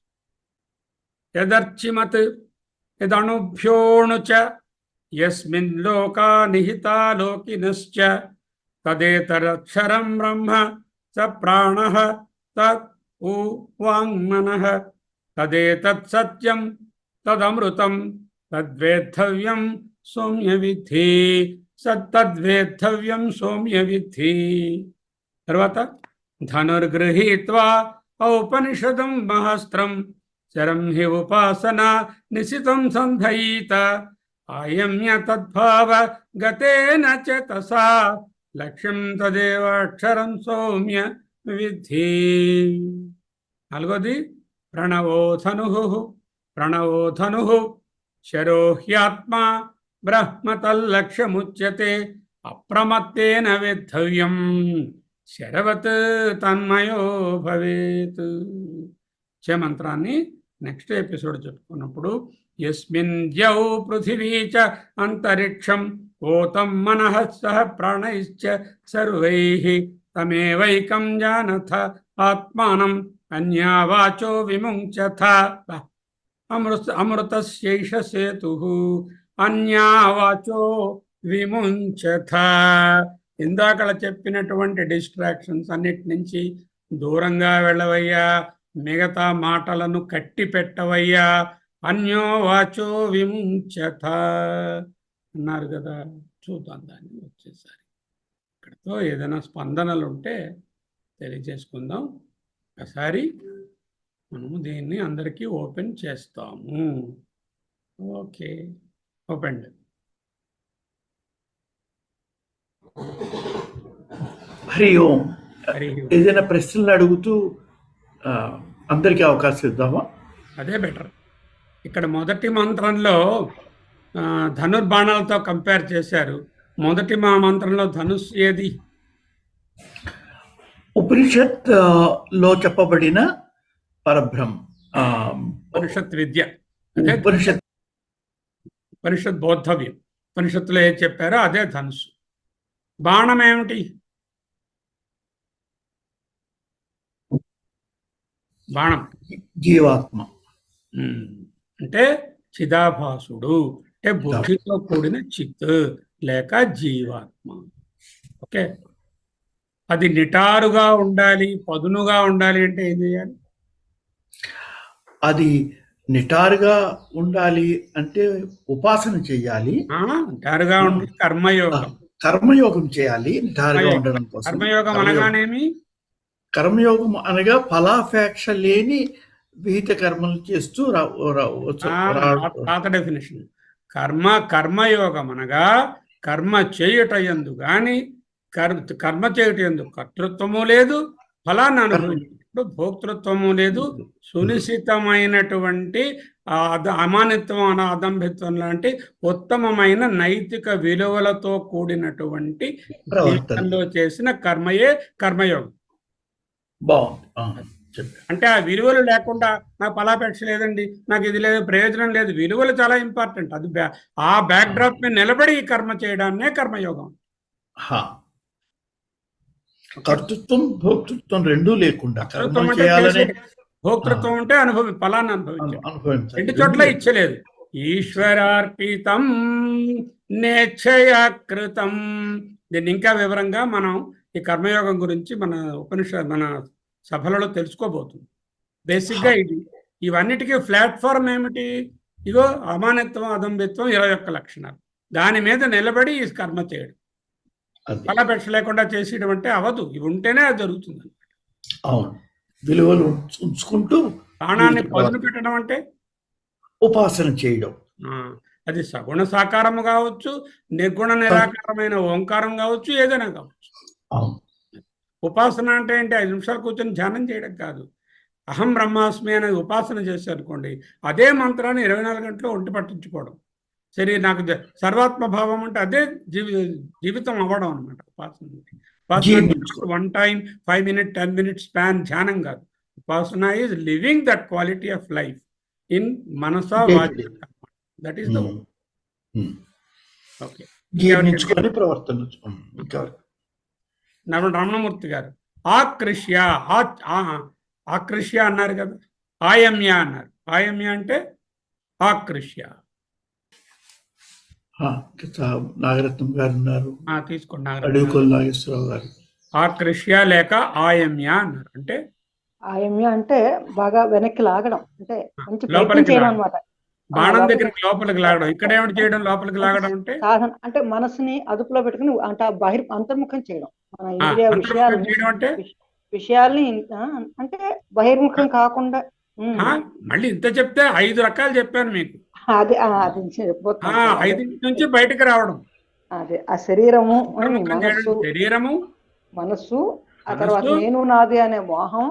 Speaker 1: యదర్చిమత్ యదణుభ్యోణు చ యస్మిన్ లోకా నిహితా లోకినశ్చ తదేతరక్షరం బ్రహ్మ స ప్రాణః తత్ ఊ వాంగ్మనః తదేతత్ సత్యం తదమృతం తద్వేద్ధవ్యం సౌమ్య విద్ధి సత్తద్వేద్ధవ్యం సౌమ్య విద్ధి. తర్వాత ధనుర్గృహీత్వా ఔపనిషదం మహాస్త్రం శరం హి ఉపాసనా నిశితం సంధయీత ఆయమ్య తద్భావ గతేన చేతసా లక్ష్యం తదేవ అక్షరం సౌమ్య విద్ధి. నాలుగోది ప్రణవో ధను ప్రణవో ధను శరో హ్యాత్మా బ్రహ్మ తల్లక్ష్యముచ్యతే అప్రమత్తేన వేద్ధవ్యం శరవత్ తన్మయో భవేత్. మంత్రాన్ని నెక్స్ట్ ఎపిసోడ్ చెప్పుకున్నప్పుడు యస్మిన్ ద్యౌ పృథివీ చ అంతరిక్షం ఓతం మనః సహ ప్రాణైశ్చ సర్వైః తమేవైకం జానథ ఆత్మానం అన్యా వాచో విముంచథ. అమృతస్యైష సేతుః అన్యా వాచో విముంచథ. ఇందాకలా చెప్పినటువంటి డిస్ట్రాక్షన్స్ అన్నిటి నుంచి దూరంగా వెళ్ళవయ్యా, మిగతా మాటలను కట్టి పెట్టవయ్యా, అన్యో వాచో విముంచథ అన్నారు కదా. చూద్దాం దాన్ని వచ్చేసారి. ఇక్కడతో ఏదైనా స్పందనలు ఉంటే తెలియజేసుకుందాం. ఒకసారి మనము దీన్ని అందరికీ ఓపెన్ చేస్తాము. Okay, open.
Speaker 2: హరి ఓం. ఏదైనా ప్రశ్నలు అడుగుతూ అందరికీ అవకాశం ఇద్దామా?
Speaker 1: అదే బెటర్. ఇక్కడ మొదటి మంత్రంలో ధనుర్బాణాలతో కంపేర్ చేశారు. మొదటి మంత్రంలో ధనుస్సు ఏది?
Speaker 2: ఉపనిషత్ లో చెప్పబడిన పరబ్రహ్మ,
Speaker 1: ఉపనిషత్ విద్య, ఉపనిషత్ బోద్ధవ్యం. ఉపనిషత్తులో ఏది చెప్పారో అదే ధనుస్సు. బాణం ఏమిటి? బాణం
Speaker 2: జీవాత్మ,
Speaker 1: అంటే చిదాభాసుడు, అంటే బుద్ధితో కూడిన చిత్ లేక జీవాత్మ. ఓకే, అది నిటారుగా ఉండాలి, పదునుగా ఉండాలి అంటే ఏం చేయాలి?
Speaker 2: అది నిటారుగా ఉండాలి అంటే ఉపాసన చేయాలి.
Speaker 1: నిటారుగా ఉండాలి, కర్మయోగం.
Speaker 2: కర్మయోగం చేయాలి నిటారుగా ఉండడం కోసం.
Speaker 1: కర్మయోగం అనగానేమి?
Speaker 2: కర్మయోగం అనగా ఫలాపేక్ష లేని విహిత కర్మలు చేస్తూ
Speaker 1: పాత డెఫినేషన్. కర్మయోగం అనగా కర్మ చేయుట యందు గాని కర్మ చేయుట యందు కర్తృత్వము లేదు, ఫలాన్ని అనుభవించినప్పుడు భోక్తృత్వము లేదు, సునిశ్చితమైనటువంటి అమానిత్వం అదంభిత్వం లాంటి ఉత్తమమైన నైతిక విలువలతో కూడినటువంటి జీవితంలో చేసిన కర్మయే కర్మయోగం. అంటే ఆ విలువలు లేకుండా నాకు ఫలాపేక్ష లేదండి, నాకు ఇది లేదు, ప్రయోజనం లేదు, విలువలు చాలా ఇంపార్టెంట్. అది ఆ బ్యాక్ డ్రాప్ మీద నిలబడి ఈ కర్మ చేయడాన్నే కర్మయోగం.
Speaker 2: కర్తృత్వం భోక్తృత్వం రెండూ లేకుండా
Speaker 1: భోక్తృత్వం అంటే ఫలాన్ని అనుభవించాలి, రెండు చోట్ల ఇచ్చలేదు. ఈశ్వరార్పితం నేచ్ఛయాకృతం. దీన్ని ఇంకా వివరంగా మనం ఈ కర్మయోగం గురించి మన సభలలో తెలుసుకోబోతుంది. బేసిక్గా ఇవన్నిటికీ ప్లాట్ఫామ్ ఏమిటి? ఇగో అమానిత్వం అదంభిత్వం 21 లక్షణాలు. దాని మీద నిలబడి ఈ కర్మ చేయడం. ఫలపేక్ష లేకుండా చేసేయడం అంటే అవదు. ఇవి ఉంటేనే అది జరుగుతుంది.
Speaker 2: విలువలు ఉంచుకుంటూ
Speaker 1: ప్రాణాన్ని పదును పెట్టడం అంటే
Speaker 2: ఉపాసన చేయడం.
Speaker 1: అది సగుణ సాకారము కావచ్చు, నిర్గుణ నిరాకారమైన ఓంకారం కావచ్చు, ఏదైనా కావచ్చు. ఉపాసన అంటే ఏంటి? 5 నిమిషాలు కూర్చొని ధ్యానం చేయడం కాదు. అహం బ్రహ్మాస్మి అనేది ఉపాసన చేశారనుకోండి, అదే మంత్రాన్ని 24 గంటలు ఒంటి పట్టించుకోవడం. సరే, నాకు సర్వాత్మభావం అంటే అదే జీవితం అవ్వడం అనమాట. ఉపాసన 1 టైం 5 minute 10 minute స్పాన్ ధ్యానం కాదు. Upasana is living that quality of life in manasa vacha. That is the okay. Ramanamurthy గారు ఆకృష్య అన్నారు కదా, ఆయమ్య అన్నారు. ఆయమ్య అంటే ఆకృష్య.
Speaker 2: ఆ, నాగరత్నం గారు ఉన్నారు,
Speaker 1: తీసుకోండి నాగరత్నం.
Speaker 2: అడవికొల్లు నాగేశ్వరరావు గారు.
Speaker 1: ఆకృష్య లేక ఆయమ్య అన్నారు. అంటే
Speaker 3: ఆయమ్య అంటే బాగా వెనక్కి లాగడం, అంటే మంచి ప్రయత్నం
Speaker 1: లోపలికి
Speaker 3: చేయడం
Speaker 1: లాగడం.
Speaker 3: అనమాట.
Speaker 1: బాణం దగ్గరికి లోపలికి లాగడం. ఇక్కడ ఏమిటి చేయడం? లోపలికి లాగడం అంటే
Speaker 3: సాధన అంటే మనసుని అదుపులో పెట్టుకుని అంటే అంతర్ముఖం చేయడం. మన ఇంద్రియ
Speaker 1: అంతర్ముఖం
Speaker 3: విషయాలని
Speaker 1: చేయడం అంటే
Speaker 3: విషయాల్ని అంటే బహిర్ముఖం కాకుండా.
Speaker 1: మళ్ళీ ఇంత చెప్తే 5 రకాలు చెప్పాను మీకు.
Speaker 3: అది అది చెప్పబోతున్నాను సార్.
Speaker 1: 5 నుంచి బయటకు రావడం.
Speaker 3: అదే ఆ శరీరము,
Speaker 1: అంతర్ముఖం చేయడం.
Speaker 3: మనస్సు,
Speaker 1: శరీరము,
Speaker 3: మనస్సు, ఆ తర్వాత నేను నాది అనే మోహం,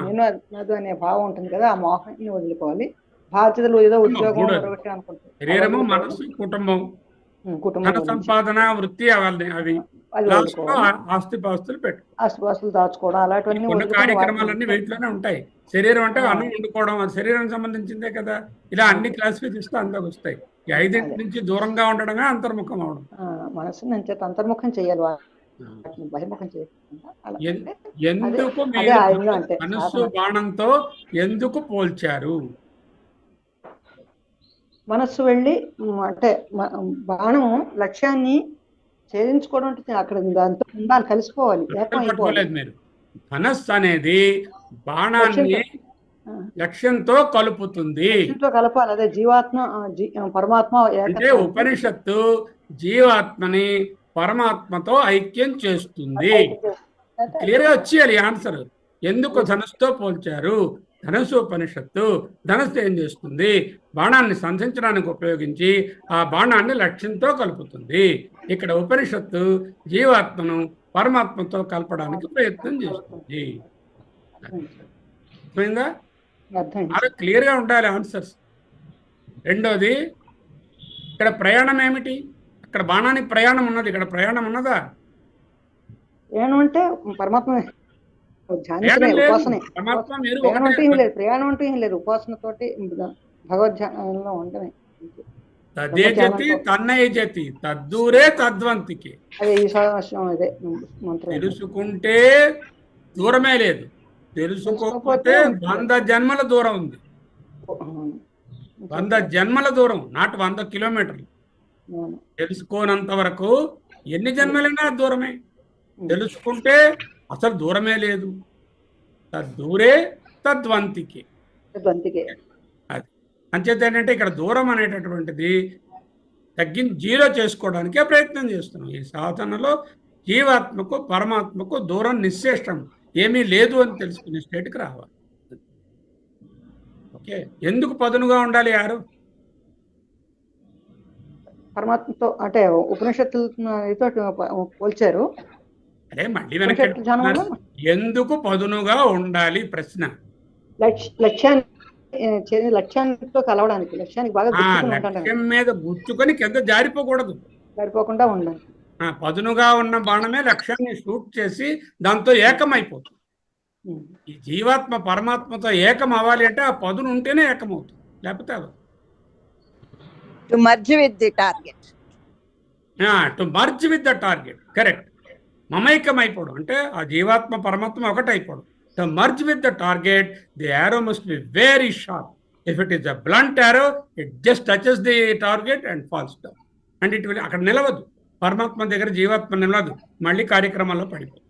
Speaker 3: నేను నాది అనే భావం ఉంటుంది కదా, ఆ మోహాన్ని వదులుకోవాలి. బాధ్యతలు ఏదో ఉద్యోగం మరొకటి అనుకుంటారు.
Speaker 1: శరీరము, మనస్సు, కుటుంబం,
Speaker 3: కుటుంబం
Speaker 1: ధన సంపాదన, వృత్తి, అవి లాస్ట్ లో ఆస్తిపాస్తులు పెట్టు.
Speaker 3: ఆస్తుపాస్తులు దాచుకోవడం అలాంటివన్నీ
Speaker 1: కొన్ని
Speaker 3: వదులుకొని
Speaker 1: కార్యక్రమాలన్నీ వీటిలోనే ఉంటాయి. శరీరం అంటే అన్నం వండుకోవడం, అది శరీరానికి సంబంధించిందే కదా. ఇలా అన్ని క్లాసిఫై చేస్తే అందులోకి వస్తాయి. ఈ 5 నుంచి దూరంగా ఉండడమే అంతర్ముఖం అవడం.
Speaker 3: మనసుని అంచేత అంతర్ముఖం చేయాలి, వాటిని బహిర్ముఖం చేయకుండా. అలా అంటే
Speaker 1: ఎందుకు
Speaker 3: అదే
Speaker 1: మీరు
Speaker 3: ఆయమ్యం అంటే
Speaker 1: మనస్సు
Speaker 3: సాధన.
Speaker 1: బాణంతో ఎందుకు పోల్చారు?
Speaker 3: మనస్సు వెళ్ళి అంటే బాణం లక్ష్యాన్ని ఛేదించుకోవడం అంటే అక్కడ దాంతో ఉండాలి, కలిసిపోవాలి, ఏకం అయిపోవాలి.
Speaker 1: పట్టుకోలేదు మీరు. మనస్సు అనేది బాణాన్ని లక్ష్యంతో కలుపుతుంది.
Speaker 3: లక్ష్యంతో కలపాలి. అదే జీవాత్మ పరమాత్మ
Speaker 1: అంటే ఉపనిషత్తు జీవాత్మని పరమాత్మతో ఐక్యం చేస్తుంది. క్లియర్ గా వచ్చేయాలి ఆన్సర్. ఎందుకు ధనుస్సుతో పోల్చారు? ధనుస్సు ఉపనిషత్తు ధనుస్సు ఏం చేస్తుంది? బాణాన్ని సంధించడానికి ఉపయోగించి ఆ బాణాన్ని లక్ష్యంతో కలుపుతుంది. ఇక్కడ ఉపనిషత్తు జీవాత్మను పరమాత్మతో కలపడానికి ప్రయత్నం చేస్తుంది. అర్థమైందా? అలా క్లియర్ గా ఉండాలి ఆన్సర్స్. రెండోది, ఇక్కడ ప్రయాణం ఏమిటి? అక్కడ బాణానికి ప్రయాణం ఉన్నది, ఇక్కడ ప్రయాణం ఉన్నదా?
Speaker 3: ప్రయాణం అంటే పరమాత్మ
Speaker 1: ప్రయాణం లేదు.
Speaker 3: ఉపాసనే.
Speaker 1: పరమాత్మ మీరు
Speaker 3: ప్రయాణం
Speaker 1: ఒకటే.
Speaker 3: అంటే ఏం లేదు, ప్రయాణం అంటే ఏం లేదు, ఉపాసనతోటి భగవద్ధ్యానంలో ఉండమే.
Speaker 1: తదేజతి తన్నయజతి తద్దూరే తద్వంతికి.
Speaker 3: అదే ఈ సంవత్సరం అదే మంత్రం.
Speaker 1: తెలుసుకుంటే దూరమే లేదు, తెలుసుకోకపోతే 100 జన్మల దూరం ఉంది. 100 జన్మల దూరం, నాట్ 100 కిలోమీటర్లు. తెలుసుకోనంత వరకు ఎన్ని జన్మలైనా దూరమే. తెలుసుకుంటే అసలు దూరమే లేదు. తద్దూరే తద్వంతికి. అది అంచేత ఏంటంటే ఇక్కడ దూరం అనేటటువంటిది జీరో చేసుకోవడానికే ప్రయత్నం చేస్తున్నాం. ఈ సాధనలో జీవాత్మకు పరమాత్మకు దూరం నిశ్చేష్టం, ఏమీ లేదు అని తెలుసుకునే స్టేట్కి రావాలి. ఓకే, ఎందుకు పదునుగా ఉండాలి? యారు
Speaker 3: పరమాత్మతో అంటే ఉపనిషత్తులతో పోల్చారు.
Speaker 1: అదే మళ్ళీ వెనక్కి ఎందుకు పదునుగా ఉండాలి ప్రశ్న.
Speaker 3: లక్ష్యానితో కలవడానికి, లక్ష్యానికి బాగా
Speaker 1: లక్ష్యం మీద గుచ్చుకొని కింద
Speaker 3: జారిపోకుండా ఉండాలి.
Speaker 1: పదునుగా ఉన్న బాణమే లక్ష్యాన్ని షూట్ చేసి దాంతో ఏకమైపోతుంది. ఈ జీవాత్మ పరమాత్మతో ఏకం అవ్వాలి అంటే ఆ పదును ఉంటేనే ఏకమవుతుంది, లేకపోతే అవ్వదు.
Speaker 4: To merge with the
Speaker 1: target. Correct. మమైకం అయిపోవడం అంటే ఆ జీవాత్మ పరమాత్మ ఒకటైపోవడం. To merge with the target, the arrow must be very sharp. If it is a blunt arrow, it just touches the target and falls down. And it will అక్కడ నిలవదు. పరమాత్మ దగ్గర జీవాత్మ నిలవదు, మళ్ళీ కార్యక్రమాల్లో పడిపోతుంది.